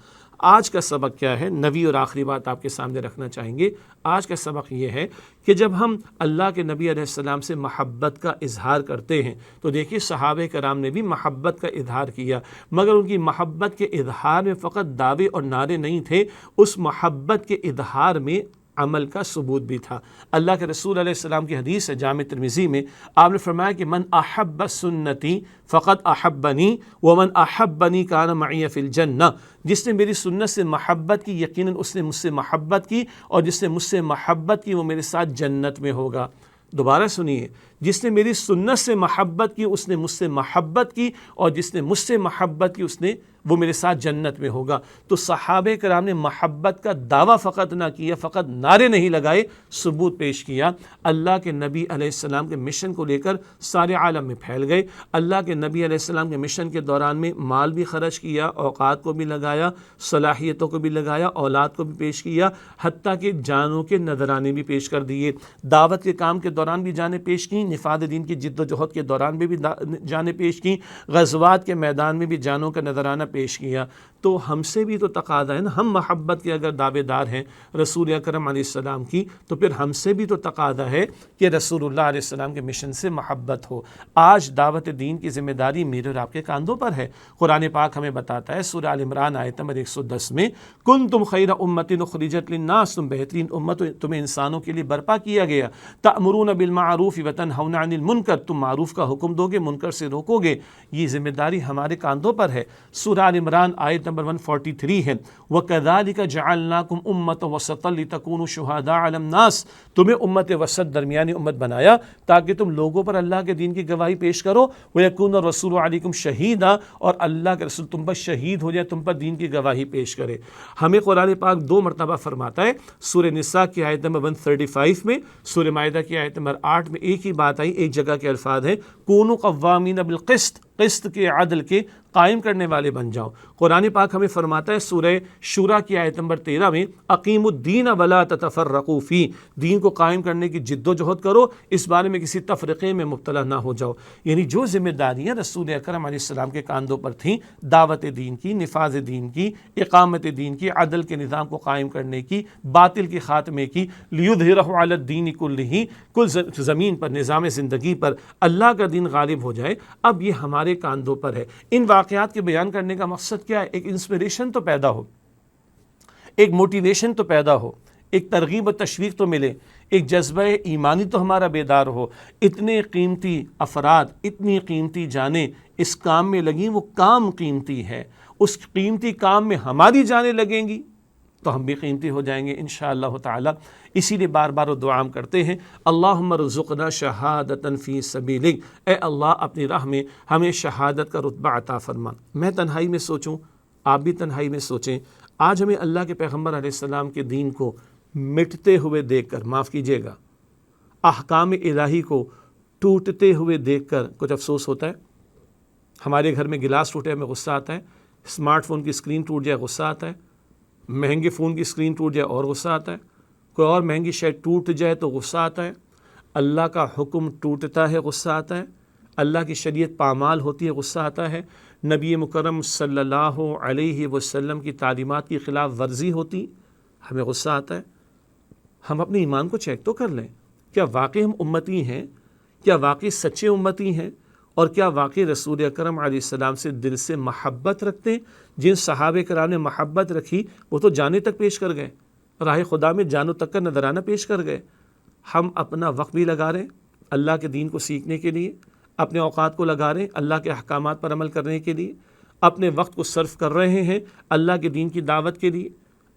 آج کا سبق کیا ہے؟ نبی اور آخری بات آپ کے سامنے رکھنا چاہیں گے. آج کا سبق یہ ہے کہ جب ہم اللہ کے نبی علیہ السلام سے محبت کا اظہار کرتے ہیں تو دیکھیے صحابہ کرام نے بھی محبت کا اظہار کیا، مگر ان کی محبت کے اظہار میں فقط دعوے اور نعرے نہیں تھے، اس محبت کے اظہار میں عمل کا ثبوت بھی تھا. اللہ کے رسول علیہ السلام کی حدیث ہے جامع ترمذی میں، آپ نے فرمایا کہ من احب سنتی فقط احبنی ومن احبنی کان معی فی الجنہ. جس نے میری سنت سے محبت کی یقیناً اس نے مجھ سے محبت کی، اور جس نے مجھ سے محبت کی وہ میرے ساتھ جنت میں ہوگا. دوبارہ سنیے، جس نے میری سنت سے محبت کی اس نے مجھ سے محبت کی، اور جس نے مجھ سے محبت کی وہ میرے ساتھ جنت میں ہوگا. تو صحابہ کرام نے محبت کا دعویٰ فقط نہ کیا، فقط نعرے نہیں لگائے، ثبوت پیش کیا. اللہ کے نبی علیہ السلام کے مشن کو لے کر سارے عالم میں پھیل گئے. اللہ کے نبی علیہ السلام کے مشن کے دوران میں مال بھی خرچ کیا، اوقات کو بھی لگایا، صلاحیتوں کو بھی لگایا، اولاد کو بھی پیش کیا، حتیٰ کہ جانوں کے نذرانے بھی پیش کر دیے. دعوت کے کام کے دوران بھی جانیں پیش کی، نفاذ دین کی جد و جہد کے دوران بھی جانیں پیش کی، غزوات کے میدان میں بھی جانوں کا نذرانہ پیش کیا. تو ہم سے بھی تو تقاضا ہے نا، ہم محبت کے اگر دعوے دار ہیں رسول اکرم علیہ السلام کی، تو پھر ہم سے بھی تو تقاضا ہے کہ رسول اللہ علیہ السلام کے مشن سے محبت ہو. آج دعوت دین کی ذمہ داری میرے اور آپ کے کاندھوں پر ہے. قرآن پاک ہمیں بتاتا ہے سورہ آل عمران آیت نمبر 110 میں، کنتم خیر امۃ اخرجت للناس، تم بہترین امت تمہیں انسانوں کے لیے برپا کیا گیا، تأمرون بالمعروف وتنہون عن المنکر، تم معروف کا حکم دو گے، منکر سے روکو گے. یہ ذمہ داری ہمارے کاندھوں پر ہے. سورہ آل عمران آیت نمبر 143 ہے، وَكَذَلِكَ جَعَلْنَاكُمْ أُمَّةً وَسَطًا لِتَكُونُوا شُهَدَاءَ عَلَى النَّاسِ، تمہیں امت وسط درمیانی امت بنایا تاکہ تم لوگوں پر اللہ کے دین کی گواہی پیش کرو. وَيَكُونَ الرَّسُولُ عَلَيْكُمْ شَهِيدًا، اور اللہ کے رسول تم پر شہید ہو جائے، تم پر دین کی گواہی پیش کرے. ہمیں قرآن پاک 2 مرتبہ فرماتا ہے، سورہ نساء کی آیت نمبر 135 میں، سورہ مائدہ کی آیت نمبر 8 میں ایک ہی بات آئی، ایک جگہ کے الفاظ ہیں، کونوا قوامین بالقسط، قسط کے عدل کے قائم کرنے والے بن جاؤ. قرآن پاک ہمیں فرماتا ہے سورہ شورا کی آیت نمبر 13 میں، اقیموا الدین ولا تتفرقوا فیہ، دین کو قائم کرنے کی جد و جہد کرو، اس بارے میں کسی تفرقے میں مبتلا نہ ہو جاؤ. یعنی جو ذمہ داریاں رسول اکرم علیہ السلام کے کاندھوں پر تھیں، دعوت دین کی، نفاذ دین کی، اقامت دین کی، عدل کے نظام کو قائم کرنے کی، باطل کے خاتمے کی، لیظہرہ علی الدین کلہ، کل زمین پر، نظام زندگی پر اللہ کا دین غالب ہو جائے. اب یہ ہمارے کاندھوں پر ہے. ان واقعات کے بیان کرنے کا مقصد کیا ہے؟ ایک انسپریشن تو پیدا ہو، ایک موٹیویشن تو پیدا ہو، ایک ترغیب و تشویق تو ملے، ایک جذبہ ایمانی تو ہمارا بیدار ہو. اتنے قیمتی افراد، اتنی قیمتی جانیں اس کام میں لگیں، وہ کام قیمتی ہے، اس قیمتی کام میں ہماری جانیں لگیں گی تو ہم بھی قیمتی ہو جائیں گے انشاءاللہ تعالی. اسی لیے بار بار دعا ہم کرتے ہیں، اللہم ارزقنا شہادۃ فی سبیلک، اے اللہ اپنی راہ میں ہمیں شہادت کا رتبہ عطا فرما. میں تنہائی میں سوچوں، آپ بھی تنہائی میں سوچیں. آج ہمیں اللہ کے پیغمبر علیہ السلام کے دین کو مٹتے ہوئے دیکھ کر، معاف کیجیے گا، احکام الہی کو ٹوٹتے ہوئے دیکھ کر کچھ افسوس ہوتا ہے. ہمارے گھر میں گلاس ٹوٹے ہمیں غصہ آتا ہے، اسمارٹ فون کی اسکرین ٹوٹ جائے غصہ آتا ہے، مہنگے فون کی اسکرین ٹوٹ جائے اور غصہ آتا ہے، کوئی اور مہنگی شے ٹوٹ جائے تو غصہ آتا ہے. اللہ کا حکم ٹوٹتا ہے غصہ آتا ہے، اللہ کی شریعت پامال ہوتی ہے غصہ آتا ہے، نبی مکرم صلی اللہ علیہ وسلم کی تعلیمات کی خلاف ورزی ہوتی، ہمیں غصہ آتا ہے. ہم اپنے ایمان کو چیک تو کر لیں، کیا واقعی ہم امتی ہیں؟ کیا واقعی سچے امتی ہیں؟ اور کیا واقعی رسول اکرم علیہ السلام سے دل سے محبت رکھتے ہیں؟ جن صحابہ کرام نے محبت رکھی وہ تو جانیں تک پیش کر گئے، راہ خدا میں جانوں تک کا نذرانہ پیش کر گئے. ہم اپنا وقت بھی لگا رہے ہیں اللہ کے دین کو سیکھنے کے لیے، اپنے اوقات کو لگا رہے ہیں اللہ کے احکامات پر عمل کرنے کے لیے، اپنے وقت کو صرف کر رہے ہیں اللہ کے دین کی دعوت کے لیے،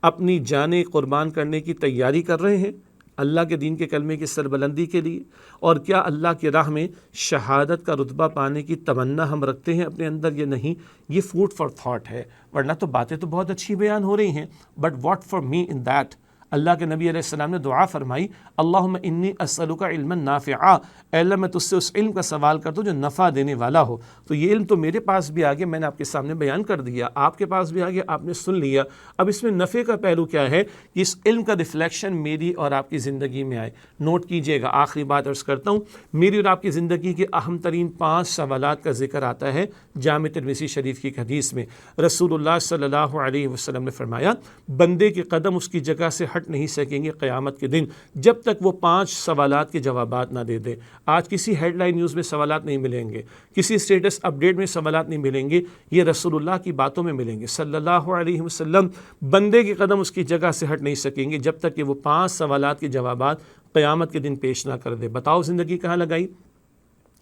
اپنی جانیں قربان کرنے کی تیاری کر رہے ہیں اللہ کے دین کے کلمے کی سربلندی کے لیے. اور کیا اللہ کی راہ میں شہادت کا رتبہ پانے کی تمنا ہم رکھتے ہیں اپنے اندر یا نہیں؟ یہ فوڈ فار تھاٹ ہے. ورنہ تو باتیں تو بہت اچھی بیان ہو رہی ہیں، but what for me in that? اللہ کے نبی علیہ السلام نے دعا فرمائی اللہم انی اسألک علما نافعا، اے اللہ میں تجھ سے اس علم کا سوال کرتا ہوں جو نفع دینے والا ہو۔ تو یہ علم تو میرے پاس بھی آ گیا، میں نے آپ کے سامنے بیان کر دیا، آپ کے پاس بھی آ گیا، آپ نے سن لیا۔ اب اس میں نفع کا پہلو کیا ہے کہ اس علم کا ریفلیکشن میری اور آپ کی زندگی میں آئے۔ نوٹ کیجئے گا، آخری بات عرض کرتا ہوں، میری اور آپ کی زندگی کے اہم ترین 5 سوالات کا ذکر آتا ہے جامع ترمذی شریف کی حدیث میں۔ رسول اللہ صلی اللہ علیہ وسلم نے فرمایا بندے کے قدم اس کی جگہ سے ہٹ نہیں سکیں گے قیامت کے دن جب تک وہ 5 سوالات کے جوابات نہ دے دے۔ آج کسی ہیڈ لائن نیوز میں سوالات نہیں ملیں گے، کسی اسٹیٹس اپڈیٹ میں سوالات نہیں ملیں گے، یہ رسول اللہ کی باتوں میں ملیں گے صلی اللہ علیہ وسلم۔ بندے کے قدم اس کی جگہ سے ہٹ نہیں سکیں گے جب تک کہ وہ 5 سوالات کے جوابات قیامت کے دن پیش نہ کر دے۔ بتاؤ زندگی کہاں لگائی؟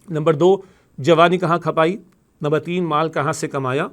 نمبر 2 جوانی کہاں کھپائی؟ نمبر 3 مال کہاں سے کمایا؟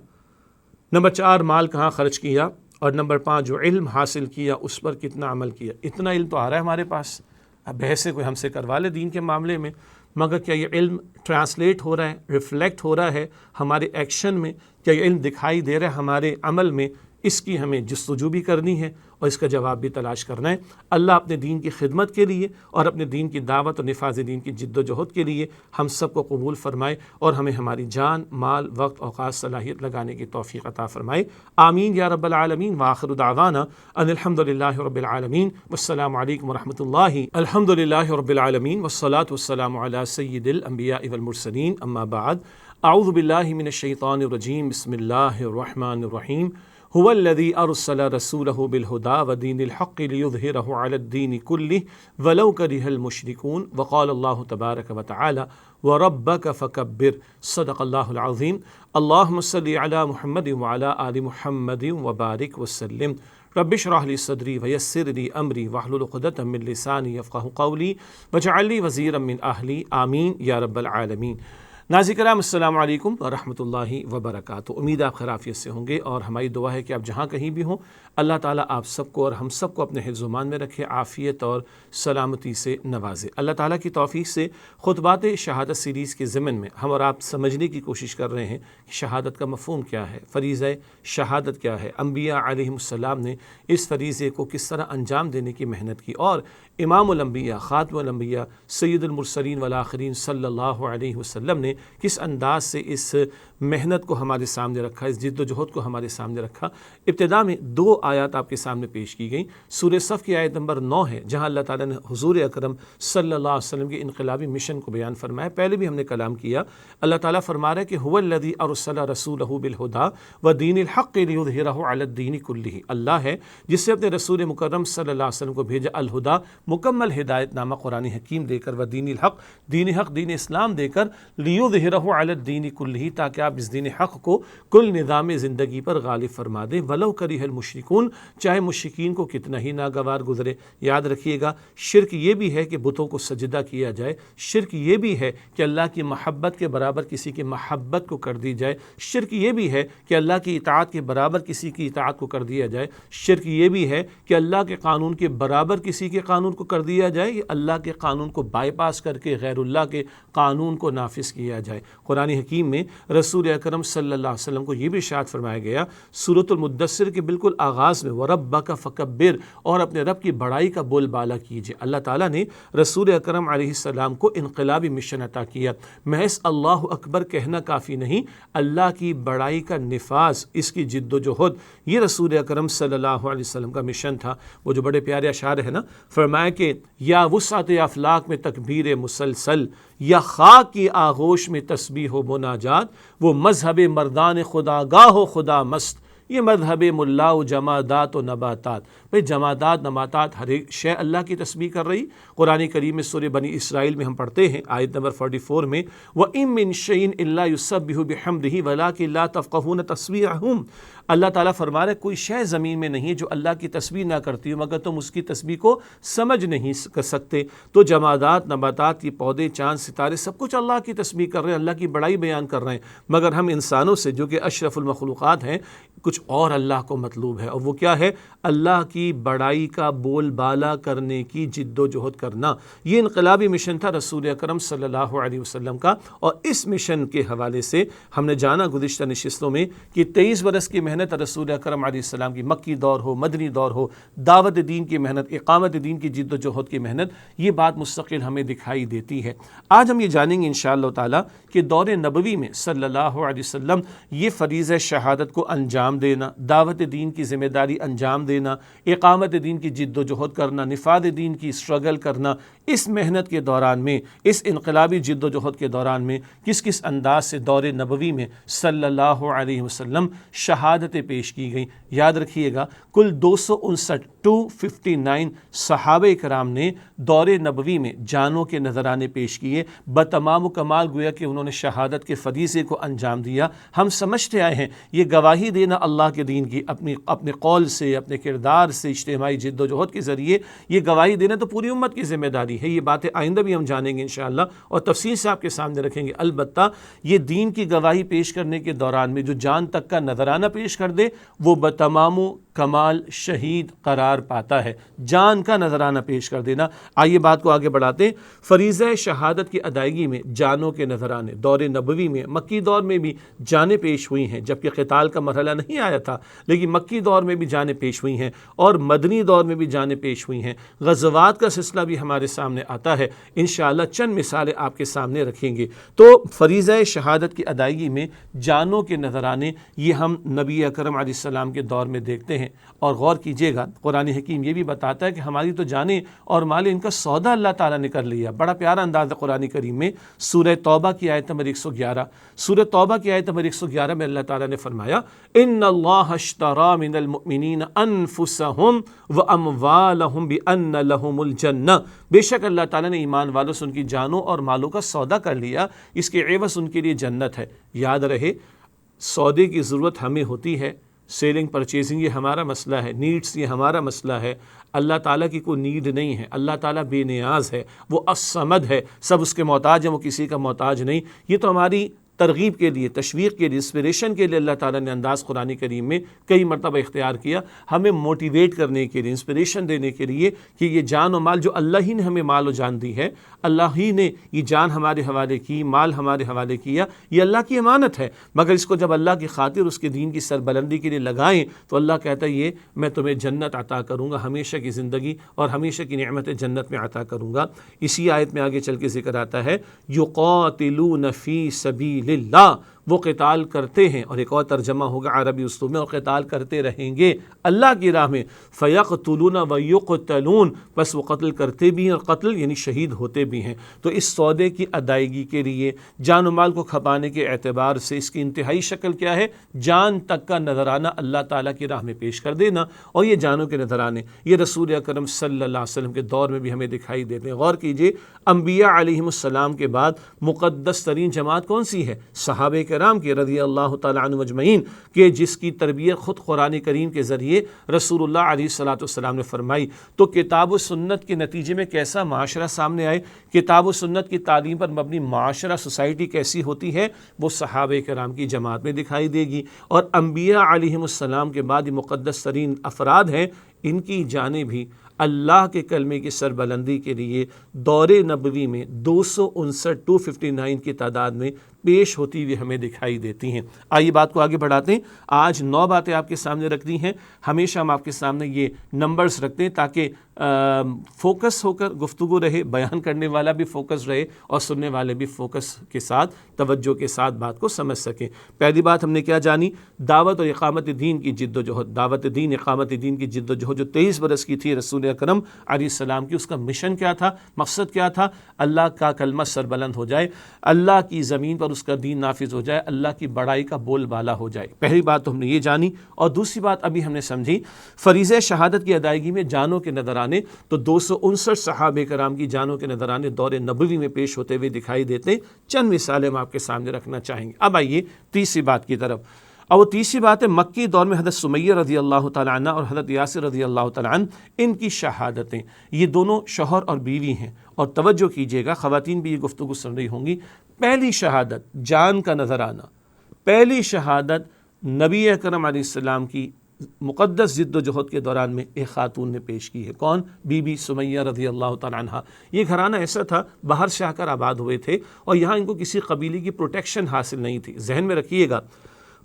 نمبر 4 مال کہاں خرچ کیا؟ اور نمبر 5 جو علم حاصل کیا اس پر کتنا عمل کیا؟ اتنا علم تو آ رہا ہے ہمارے پاس، اب بحثیں کوئی ہم سے کروا لے دین کے معاملے میں، مگر کیا یہ علم ٹرانسلیٹ ہو رہا ہے، ریفلیکٹ ہو رہا ہے ہمارے ایکشن میں؟ کیا یہ علم دکھائی دے رہا ہے ہمارے عمل میں؟ اس کی ہمیں جستجو بھی کرنی ہے اور اس کا جواب بھی تلاش کرنا ہے۔ اللہ اپنے دین کی خدمت کے لیے اور اپنے دین کی دعوت اور نفاذ دین کی جد و جہد کے لیے ہم سب کو قبول فرمائے اور ہمیں ہماری جان، مال، وقت، اوقات، صلاحیت لگانے کی توفیق عطا فرمائے، آمین یا رب العالمین۔ وآخر دعوانا ان الحمد للہ رب العالمین، والسلام علیکم ورحمۃ اللہ۔ الحمد للہ رب العالمین والصلاة والسلام علی سید الانبیاء والمرسلین، اما بعد، اعوذ باللہ من الشیطان الرجیم، بسم اللہ الرحمن الرحیم۔ هو الذي أرسل رسوله بالهدى ودين الحق ليظهره على الدين كله ولو كره المشركون، وقال الله تبارك وتعالى وربك فكبر، صدق الله العظيم۔ اللهم صل على محمد وعلى آل محمد وبارك وسلم۔ رب اشرح لي صدري ويسر لي أمري واحلل عقدة من لساني يفقهوا قولي واجعل لي وزيرا من أهلي، آمين يا رب العالمين۔ ناظرین کرام السلام علیکم ورحمۃ اللہ وبرکاتہ۔ امید آپ خیریت سے ہوں گے اور ہماری دعا ہے کہ آپ جہاں کہیں بھی ہوں اللہ تعالیٰ آپ سب کو اور ہم سب کو اپنے حفظ و امان میں رکھے، عافیت اور سلامتی سے نوازے۔ اللہ تعالیٰ کی توفیق سے خطبات شہادت سیریز کے ضمن میں ہم اور آپ سمجھنے کی کوشش کر رہے ہیں کہ شہادت کا مفہوم کیا ہے، فریضہ شہادت کیا ہے، انبیاء علیہم السلام نے اس فریضے کو کس طرح انجام دینے کی محنت کی، اور امام الانبیاء، خاتم الانبیاء، سید المرسلین والآخرین صلی اللہ علیہ وسلم نے کس انداز سے اس محنت کو ہمارے سامنے رکھا، اس جد و جہد کو ہمارے سامنے رکھا۔ ابتدا میں 2 آیات آپ کے سامنے پیش کی گئیں۔ سورہ صف کی آیت نمبر 9 ہے جہاں اللہ تعالیٰ نے حضور اکرم صلی اللہ علیہ وسلم کے انقلابی مشن کو بیان فرمایا۔ پہلے بھی ہم نے کلام کیا، اللہ تعالیٰ فرما رہا ہے کہ هو الذی ارسل رسولہ بالہدی ودین الحق لیظہرہ علی الدین کلہ، اللہ ہے جس سے اپنے رسول مکرم صلی اللہ علیہ وسلم کو بھیجا، الہدا مکمل ہدایت نامہ قرآن حکیم دے کر، ودین الحق دین حق دین اسلام دے کر، لیظہرہ علی الدین کلہ تاکہ آپ اس دین حق کو کل نظام زندگی پر غالب فرما دیں، ولو کرہ المشرکون چاہے مشرکین کو کتنا ہی ناگوار گزرے۔ یاد رکھیے گا شرک یہ بھی ہے کہ بتوں کو سجدہ کیا جائے، شرک یہ بھی ہے کہ اللہ کی محبت کے برابر کسی کی محبت کو کر دی جائے، شرک یہ بھی ہے کہ اللہ کی اطاعت کے برابر کسی کی اطاعت کو کر دیا جائے، شرک یہ بھی ہے کہ اللہ کے قانون کے برابر کسی کے قانون کو کر دیا جائے، یا اللہ کے قانون کو بائی پاس کر کے غیر اللہ کے قانون کو نافذ کیا جائے۔ قرآن حکیم میں رسول اکرم صلی اللہ علیہ وسلم کو یہ بھی ارشاد فرمایا گیا سورۃ المدثر کے بالکل آغاز میں، وَرَبَّكَ فَكَبِّرْ، اور اپنے رب کی بڑائی کا بول بالا کیجئے۔ اللہ تعالیٰ نے رسول اکرم علیہ السلام کو انقلابی مشن عطا کیا، محض اللہ اکبر کہنا کافی نہیں، اللہ کی بڑائی کا نفاذ، اس کی جد و جہد، یہ رسول اکرم صلی اللہ علیہ وسلم کا مشن تھا۔ وہ جو بڑے پیارے اشعار ہے نا، فرمایا کہ یا وسعت افلاک میں تکبیر مسلسل، یا خاک کی آغوش میں تسبیح و مناجات، وہ مذہب مردان خدا گاہ و خدا مست، یہ مذہب ملا و جمادات و نباتات۔ بھئی جمادات، نباتات، ہر ایک شے اللہ کی تسبیح کر رہی۔ قرآن کریم میں سورہ بنی اسرائیل میں ہم پڑھتے ہیں آیت نمبر 44 میں، وَإِن مِّن شَيْءٍ إِلَّا يُسَبِّحُ بِحَمْدِهِ وَلَٰكِن لَّا تَفْقَهُونَ تَسْبِيحَهُمْ۔ اللہ تعالیٰ فرما رہے کوئی شے زمین میں نہیں ہے جو اللہ کی تسبیح نہ کرتی ہو مگر تم اس کی تسبیح کو سمجھ نہیں کر سکتے۔ تو جمادات، نباتات، یہ پودے، چاند، ستارے، سب کچھ اللہ کی تسبیح کر رہے ہیں، اللہ کی بڑائی بیان کر رہے ہیں، مگر ہم انسانوں سے جو کہ اشرف المخلوقات ہیں، کچھ اور اللہ کو مطلوب ہے، اور وہ کیا ہے؟ اللہ کی بڑائی کا بول بالا کرنے کی جد و جہد کرنا۔ یہ انقلابی مشن تھا رسول اکرم صلی اللہ علیہ وسلم کا، اور اس مشن کے حوالے سے ہم نے جانا گزشتہ نشستوں میں کہ 23 برس کی محنت رسول اکرم علیہ السلام کی، مکی دور ہو، مدنی دور ہو، دعوت دین کی محنت، اقامت دین کی جد و جہد کی محنت، یہ بات مستقل ہمیں دکھائی دیتی ہے۔ آج ہم یہ جانیں گے انشاءاللہ تعالی کہ دور نبوی میں صلی اللہ علیہ وسلم یہ فریضہ شہادت کو انجام دینا، دعوت دین کی ذمہ داری انجام دینا، اقامت دین کی جد و جہد کرنا، نفاذ دین کی اسٹرگل کرنا، اس محنت کے دوران میں، اس انقلابی جد و جہد کے دوران میں کس کس انداز سے دور نبوی میں صلی اللہ علیہ وسلم شہادتیں پیش کی گئیں۔ یاد رکھیے گا، کل 259 صحابہ کرام نے دور نبوی میں جانوں کے نذرانے پیش کیے، بتمام و کمال گویا کہ انہوں نے شہادت کے فریضے کو انجام دیا۔ ہم سمجھتے آئے ہیں یہ گواہی دینا اللہ کے دین کی، اپنے قول سے، اپنے کردار سے، اجتماعی جد و جہد کے ذریعے یہ گواہی دینا تو پوری امت کی ذمہ داری ہے۔ یہ باتیں آئندہ بھی ہم جانیں گے انشاءاللہ اور تفصیل سے آپ کے سامنے رکھیں گے۔ البتہ یہ دین کی گواہی پیش کرنے کے دوران میں جو جان تک کا نذرانہ پیش کر دے وہ بتمام و کمال شہید قرار پاتا ہے، جان کا نذرانہ پیش کر دینا۔ آئیے بات کو آگے بڑھاتے ہیں۔ فریضہ شہادت کی ادائیگی میں جانوں کے نذرانے دور نبوی میں، مکی دور میں بھی جانیں پیش ہوئی ہیں، جبکہ قتال کا مرحلہ نہیں آیا تھا، لیکن مکی دور میں بھی جانیں پیش ہوئی ہیں اور مدنی دور میں بھی جانیں پیش ہوئی ہیں۔ غزوات کا سلسلہ بھی ہمارے سامنے آتا ہے، انشاءاللہ چند مثالیں آپ کے سامنے رکھیں گے۔ تو فریضہ شہادت کی ادائیگی میں جانوں کے نذرانے یہ ہم نبی اکرم علیہ السلام کے دور میں دیکھتے ہیں، اور غور کیجئے گا قرآن حکیم یہ بھی بتاتا ہے کہ ہماری تو جانیں اور مال ان کا سودا اللہ تعالیٰ نے کر لیا۔ بڑا پیارا انداز ہے قرآن کریم میں، سورہ توبہ کی آیت نمبر 111، سورہ توبہ کی آیت نمبر 111 میں اللہ تعالیٰ نے فرمایا ان اللہ اشتری من المؤمنین انفسہم واموالہم بان لہم الجنہ، بے شک اللہ تعالیٰ نے ایمان والوں سے ان کی جانوں اور مالوں کا سودا کر لیا، اس کے عوض ان کے لیے جنت ہے۔ یاد رہے سودے کی ضرورت ہمیں ہوتی ہے، سیلنگ پرچیزنگ یہ ہمارا مسئلہ ہے، نیڈس یہ ہمارا مسئلہ ہے۔ اللہ تعالیٰ کی کوئی نیڈ نہیں ہے، اللہ تعالیٰ بے نیاز ہے، وہ الصمد ہے، سب اس کے محتاج ہیں، وہ کسی کا محتاج نہیں۔ یہ تو ہماری ترغیب کے لیے، تشویق کے لیے، انسپریشن کے لیے اللہ تعالیٰ نے انداز قرآن کریم میں کئی مرتبہ اختیار کیا، ہمیں موٹیویٹ کرنے کے لیے، انسپریشن دینے کے لیے کہ یہ جان و مال جو اللہ ہی نے ہمیں مال و جان دی ہے، اللہ ہی نے یہ جان ہمارے حوالے کی، مال ہمارے حوالے کیا، یہ اللہ کی امانت ہے، مگر اس کو جب اللہ کی خاطر اس کے دین کی سربلندی کے لیے لگائیں تو اللہ کہتا ہے یہ میں تمہیں جنت عطا کروں گا، ہمیشہ کی زندگی اور ہمیشہ کی نعمت جنت میں عطا کروں گا۔ اسی آیت میں آگے چل کے ذکر آتا ہے یقاتلون فی سبیل اللہ، وہ قتال کرتے ہیں، اور ایک اور ترجمہ ہوگا عربی اسلوب میں، اور قتال کرتے رہیں گے اللہ کی راہ میں، فیقتلون ویقتلون، بس وہ قتل کرتے بھی ہیں اور قتل یعنی شہید ہوتے بھی ہیں۔ تو اس سودے کی ادائیگی کے لیے جان و مال کو کھپانے کے اعتبار سے اس کی انتہائی شکل کیا ہے؟ جان تک کا نذرانہ اللہ تعالیٰ کی راہ میں پیش کر دینا، اور یہ جانوں کے نذرانے یہ رسول اکرم صلی اللہ علیہ وسلم کے دور میں بھی ہمیں دکھائی دیتے ہیں۔ غور کیجئے انبیاء علیہم السلام کے بعد مقدس ترین جماعت کون سی ہے؟ صحابہ کرام کی رضی اللہ تعالیٰ عنہ اجمعین، کہ جس کی تربیت خود قرآن کریم کے ذریعے رسول اللہ علیہ الصلوۃ والسلام نے فرمائی۔ تو کتاب و سنت کے نتیجے میں کیسا معاشرہ سامنے آئے، کتاب و سنت کی تعلیم پر مبنی معاشرہ، سوسائٹی کیسی ہوتی ہے، وہ صحابہ کرام کی جماعت میں دکھائی دے گی۔ اور انبیاء علیہم السلام کے بعد یہ مقدس ترین افراد ہیں، ان کی جانیں بھی اللہ کے کلمے کی سربلندی کے لیے دور نبوی میں 259 کی تعداد میں پیش ہوتی ہوئی ہمیں دکھائی دیتی ہیں۔ آئیے بات کو آگے بڑھاتے ہیں۔ آج 9 باتیں آپ کے سامنے رکھ دی ہیں، ہمیشہ ہم آپ کے سامنے یہ نمبرز رکھتے ہیں تاکہ فوکس ہو کر گفتگو رہے، بیان کرنے والا بھی فوکس رہے اور سننے والے بھی فوکس کے ساتھ، توجہ کے ساتھ بات کو سمجھ سکیں۔ پہلی بات ہم نے کیا جانی؟ دعوت اور اقامت دین کی جد و جہد، دعوت دین، اقامت دین کی جد و جہد جو 23 برس کی تھی رسول اکرم علیہ السلام کی، اس کا مشن کیا تھا، مقصد کیا تھا؟ اللہ کا کلمہ سربلند ہو جائے، اللہ کی زمین پر اس کا دین نافذ ہو جائے، اللہ کی بڑائی کا بول بالا ہو جائے۔ پہلی بات تو ہم نے یہ جانی، اور دوسری بات ابھی ہم نے سمجھی، فریضہ شہادت کی ادائیگی میں جانوں کے نذرانے، تو 259 صحابہ کرام کی جانوں کے نذرانے دور نبوی میں پیش ہوتے ہوئے دکھائی دیتے ہیں۔ چند مثالیں ہم آپ کے سامنے رکھنا چاہیں گے۔ اب آئیے تیسری بات کی طرف، اور وہ تیسری بات ہے مکی دور میں حضرت سمیہ رضی اللہ تعالیٰ عنہ اور حضرت یاسر رضی اللہ تعالیٰ عنہ، ان کی شہادتیں، یہ دونوں شوہر اور بیوی ہیں، اور توجہ کیجئے گا، خواتین بھی یہ گفتگو سن رہی ہوں گی۔ پہلی شہادت جان کا نذرانہ، پہلی شہادت نبی اکرم علیہ السلام کی مقدس جد و جہد کے دوران میں ایک خاتون نے پیش کی ہے. کون؟ بی بی سمیہ رضی اللہ تعالیٰ عنہ. یہ گھرانہ ایسا تھا، باہر سے آ کر آباد ہوئے تھے اور یہاں ان کو کسی قبیلے کی پروٹیکشن حاصل نہیں تھی. ذہن میں رکھیے گا،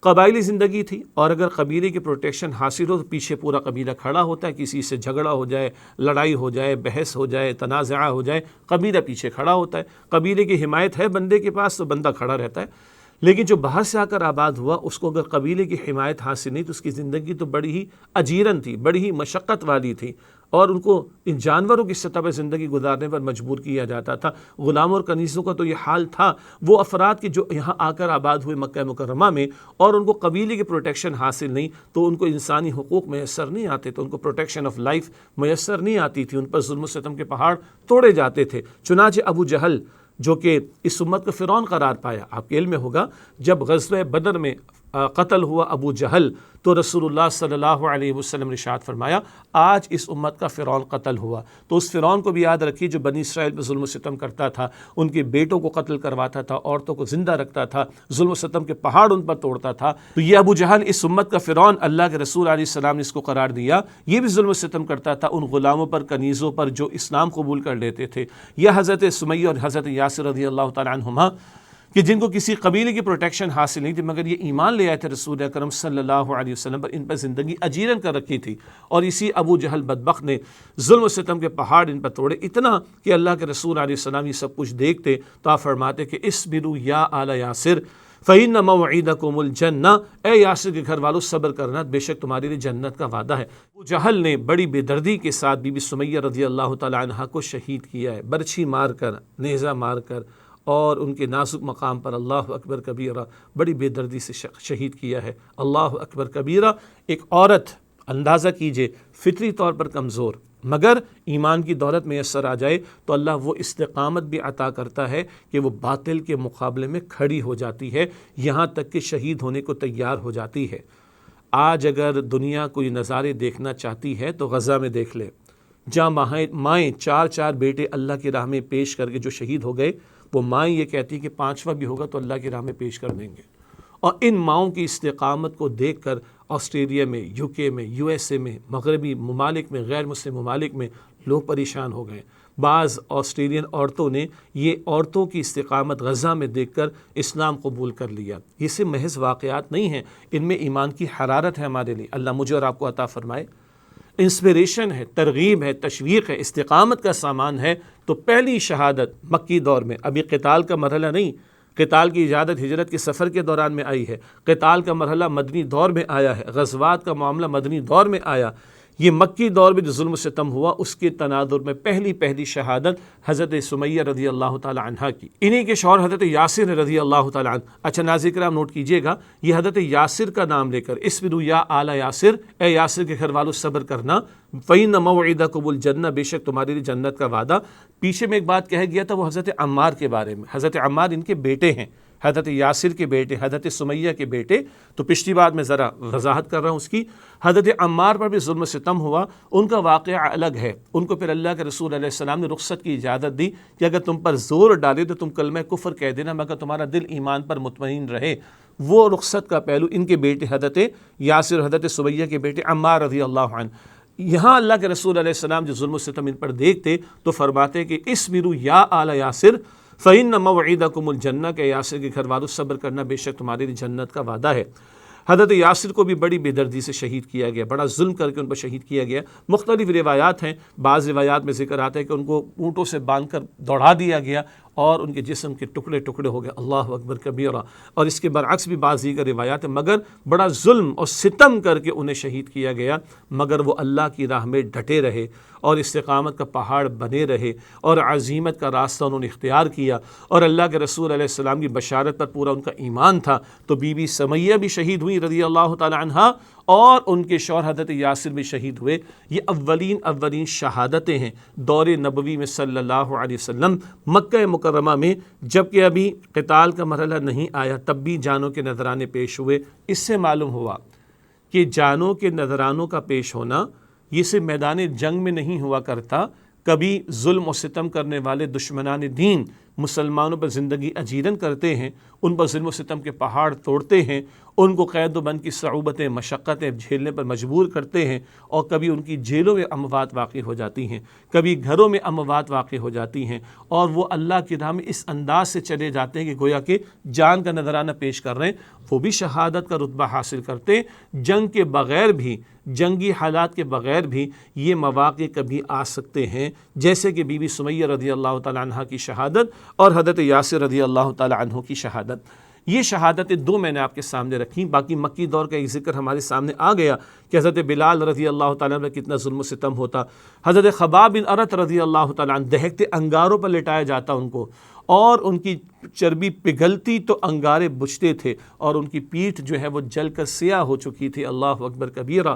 قبائلی زندگی تھی اور اگر قبیلے کی پروٹیکشن حاصل ہو تو پیچھے پورا قبیلہ کھڑا ہوتا ہے. کسی سے جھگڑا ہو جائے، لڑائی ہو جائے، بحث ہو جائے، تنازعہ ہو جائے، قبیلہ پیچھے کھڑا ہوتا ہے. قبیلے کی حمایت ہے بندے کے پاس تو بندہ کھڑا رہتا ہے. لیکن جو باہر سے آ کر آباد ہوا، اس کو اگر قبیلے کی حمایت حاصل نہیں تو اس کی زندگی تو بڑی ہی اجیرن تھی، بڑی ہی مشقت والی تھی اور ان کو ان جانوروں کی سطح پر زندگی گزارنے پر مجبور کیا جاتا تھا. غلاموں اور کنیزوں کا تو یہ حال تھا. وہ افراد کے جو یہاں آ کر آباد ہوئے مکہ مکرمہ میں اور ان کو قبیلے کی پروٹیکشن حاصل نہیں تو ان کو انسانی حقوق میسر نہیں آتے، تو ان کو پروٹیکشن آف لائف میسر نہیں آتی تھی. ان پر ظلم و ستم کے پہاڑ توڑے جاتے تھے. چنانچہ ابو جہل جو کہ اس امت کا فرعون قرار پایا، آپ کے علم میں ہوگا جب غزوہ بدر میں قتل ہوا ابو جہل تو رسول اللہ صلی اللہ علیہ وسلم نے ارشاد فرمایا آج اس امت کا فرعون قتل ہوا. تو اس فرعون کو بھی یاد رکھیے جو بنی اسرائیل پہ ظلم و ستم کرتا تھا، ان کے بیٹوں کو قتل کرواتا تھا، عورتوں کو زندہ رکھتا تھا، ظلم و ستم کے پہاڑ ان پر توڑتا تھا. تو یہ ابو جہل اس امت کا فرعون اللہ کے رسول علیہ السلام نے اس کو قرار دیا. یہ بھی ظلم و ستم کرتا تھا ان غلاموں پر، کنیزوں پر جو اسلام قبول کر لیتے تھے. یہ حضرت سمیہ اور حضرت یاسر رضی اللہ تعالیٰ عنہما کہ جن کو کسی قبیلے کی پروٹیکشن حاصل نہیں تھی مگر یہ ایمان لے آئے تھے رسول اکرم صلی اللہ علیہ وسلم پر، ان پر زندگی اجیرن کر رکھی تھی. اور اسی ابو جہل بدبخت نے ظلم و ستم کے پہاڑ ان پر توڑے، اتنا کہ اللہ کے رسول علیہ السلام یہ سب کچھ دیکھتے تو آپ فرماتے کہ اصبروا یا آل یاسر فإن موعدکم الجنہ، اے یاسر کے گھر والوں صبر کرنا، بے شک تمہارے لیے جنت کا وعدہ ہے. ابو جہل نے بڑی بے دردی کے ساتھ بی بی سمیہ رضی اللہ تعالی عنہا کو شہید کیا ہے، برچھی مار کر، نیزہ مار کر، اور ان کے نازک مقام پر اللہ اکبر کبیرہ بڑی بے دردی سے شہید کیا ہے. اللہ اکبر کبیرہ. ایک عورت، اندازہ کیجئے، فطری طور پر کمزور مگر ایمان کی دولت میسر آ جائے تو اللہ وہ استقامت بھی عطا کرتا ہے کہ وہ باطل کے مقابلے میں کھڑی ہو جاتی ہے، یہاں تک کہ شہید ہونے کو تیار ہو جاتی ہے. آج اگر دنیا کوئی نظارے دیکھنا چاہتی ہے تو غزہ میں دیکھ لے، جہاں مائیں چار بیٹے اللہ کی راہ میں پیش کر کے جو شہید ہو گئے، وہ مائیں یہ کہتی کہ پانچواں بھی ہوگا تو اللہ کی راہ میں پیش کر دیں گے. اور ان ماؤں کی استقامت کو دیکھ کر آسٹریلیا میں، یو کے میں، یو ایس اے میں، مغربی ممالک میں، غیر مسلم ممالک میں لوگ پریشان ہو گئے. بعض آسٹریلین عورتوں نے یہ عورتوں کی استقامت غزہ میں دیکھ کر اسلام قبول کر لیا. یہ صرف محض واقعات نہیں ہیں، ان میں ایمان کی حرارت ہے ہمارے لیے. اللہ مجھے اور آپ کو عطا فرمائے. انسپریشن ہے، ترغیب ہے، تشویق ہے، استقامت کا سامان ہے. تو پہلی شہادت مکی دور میں، ابھی قتال کا مرحلہ نہیں، قتال کی اجازت ہجرت کے سفر کے دوران میں آئی ہے، قتال کا مرحلہ مدنی دور میں آیا ہے، غزوات کا معاملہ مدنی دور میں آیا. یہ مکی دور میں جو ظلم و ستم ہوا اس کے تناظر میں پہلی شہادت حضرت سمیہ رضی اللہ تعالی عنہ کی. انہی کے شوہر حضرت یاسر رضی اللہ تعالی عنہ. اچھا ناظرین کرام نوٹ کیجئے گا، یہ حضرت یاسر کا نام لے کر اصبروا یا آل یاسر، اے یاسر کے گھر والوں صبر کرنا، فإن موعدکم الجنہ، بے شک تمہارے لیے جنت کا وعدہ. پیچھے میں ایک بات کہہ گیا تھا وہ حضرت عمار کے بارے میں. حضرت عمار ان کے بیٹے ہیں، حضرت یاسر کے بیٹے، حضرت سمیہ کے بیٹے. تو پچھلی بات میں ذرا وضاحت کر رہا ہوں اس کی. حضرت عمار پر بھی ظلم و ستم ہوا، ان کا واقعہ الگ ہے. ان کو پھر اللہ کے رسول علیہ السلام نے رخصت کی اجازت دی کہ اگر تم پر زور ڈالے تو تم کلمہ کفر کہہ دینا مگر تمہارا دل ایمان پر مطمئن رہے. وہ رخصت کا پہلو ان کے بیٹے حضرت یاسر، حضرت سمیہ کے بیٹے عمار رضی اللہ عنہ. یہاں اللہ کے رسول علیہ السلام جو ظلم و ستم ان پر دیکھتے تو فرماتے کہ اصبروا یا آل یاسر فإن موعدکم الجنہ، کہ یاسر کے گھر والوں صبر کرنا، بے شک تمہارے لیے جنت کا وعدہ ہے. حضرت یاسر کو بھی بڑی بے دردی سے شہید کیا گیا، بڑا ظلم کر کے ان پر شہید کیا گیا. مختلف روایات ہیں، بعض روایات میں ذکر آتا ہے کہ ان کو اونٹوں سے باندھ کر دوڑا دیا گیا اور ان کے جسم کے ٹکڑے ٹکڑے ہو گئے. اللہ اکبر کبیرہ. اور اس کے برعکس بھی بعض دیگر روایات ہیں، مگر بڑا ظلم اور ستم کر کے انہیں شہید کیا گیا. مگر وہ اللہ کی راہ میں ڈٹے رہے اور استقامت کا پہاڑ بنے رہے اور عزیمت کا راستہ انہوں نے اختیار کیا اور اللہ کے رسول علیہ السلام کی بشارت پر پورا ان کا ایمان تھا. تو بی بی سمیہ بھی شہید ہوئی رضی اللہ تعالی عنہا اور ان کے شوہر حضرت یاسر بھی شہید ہوئے. یہ اولین شہادتیں ہیں دور نبوی میں صلی اللہ علیہ وسلم. مکہ مکرمہ میں جبکہ ابھی قتال کا مرحلہ نہیں آیا تب بھی جانوں کے نذرانے پیش ہوئے. اس سے معلوم ہوا کہ جانوں کے نذرانوں کا پیش ہونا یہ صرف میدان جنگ میں نہیں ہوا کرتا. کبھی ظلم و ستم کرنے والے دشمنان دین مسلمانوں پر زندگی اجیرن کرتے ہیں، ان پر ظلم و ستم کے پہاڑ توڑتے ہیں ان کو قید و بند کی صعوبتیں مشقتیں جھیلنے پر مجبور کرتے ہیں، اور کبھی ان کی جیلوں میں اموات واقع ہو جاتی ہیں، کبھی گھروں میں اموات واقع ہو جاتی ہیں، اور وہ اللہ کی راہ میں اس انداز سے چلے جاتے ہیں کہ گویا کہ جان کا نذرانہ پیش کر رہے ہیں، وہ بھی شہادت کا رتبہ حاصل کرتے ہیں۔ جنگ کے بغیر بھی، جنگی حالات کے بغیر بھی یہ مواقع کبھی آ سکتے ہیں، جیسے کہ بی بی سمیہ رضی اللہ تعالیٰ عنہ کی شہادت اور حضرت یاسر رضی اللہ تعالیٰ عنہ کی شہادت۔ یہ شہادتیں دو میں نے آپ کے سامنے رکھیں، باقی مکی دور کا ایک ذکر ہمارے سامنے آ گیا کہ حضرت بلال رضی اللہ تعالیٰ عنہ کتنا ظلم و ستم ہوتا، حضرت خباب بن ارت رضی اللہ تعالیٰ عنہ دہکتے انگاروں پر لٹایا جاتا ان کو، اور ان کی چربی پگھلتی تو انگارے بجھتے تھے، اور ان کی پیٹھ جو ہے وہ جل کر سیاہ ہو چکی تھی، اللہ اکبر کبیرہ۔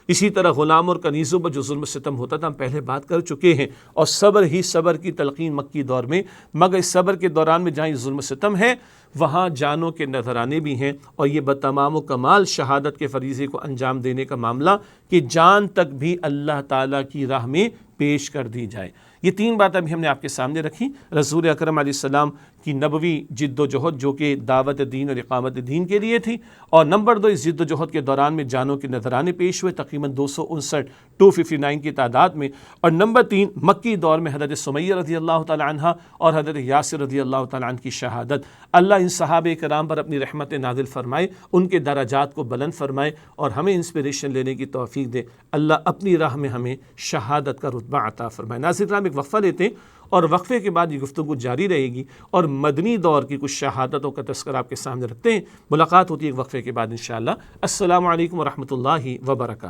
اسی طرح غلام اور کنیزوں پر جو ظلم و ستم ہوتا تھا ہم پہلے بات کر چکے ہیں، اور صبر ہی صبر کی تلقین مکی دور میں، مگر اس صبر کے دوران میں جہاں یہ ظلم و ستم ہے وہاں جانوں کے نذرانے بھی ہیں، اور یہ بتمام و کمال شہادت کے فریضے کو انجام دینے کا معاملہ کہ جان تک بھی اللہ تعالیٰ کی راہ میں پیش کر دی جائے۔ یہ تین باتیں بھی ہم نے آپ کے سامنے رکھی، رسول اکرم علیہ السلام کی نبوی جد و جہد جو کہ دعوت دین اور اقامت دین کے لیے تھی، اور نمبر دو اس جد و جہد کے دوران میں جانوں کے نذرانے پیش ہوئے تقریباً 259 کی تعداد میں، اور نمبر تین مکی دور میں حضرت سمیہ رضی اللہ تعالیٰ عنہ اور حضرت یاسر رضی اللہ تعالیٰ عنہ کی شہادت۔ اللہ ان صحابہ کرام پر اپنی رحمت نازل فرمائے، ان کے درجات کو بلند فرمائے، اور ہمیں انسپریشن لینے کی توفیق دے۔ اللہ اپنی راہ میں ہمیں شہادت کا رتبہ عطا فرمائے۔ ناظرین کرام، ایک وقفہ لیتے ہیں، اور وقفے کے بعد یہ گفتگو جاری رہے گی، اور مدنی دور کی کچھ شہادتوں کا تذکرہ آپ کے سامنے رکھتے ہیں۔ ملاقات ہوتی ہے ایک وقفے کے بعد انشاءاللہ۔ السلام علیکم ورحمۃ اللہ وبرکاتہ۔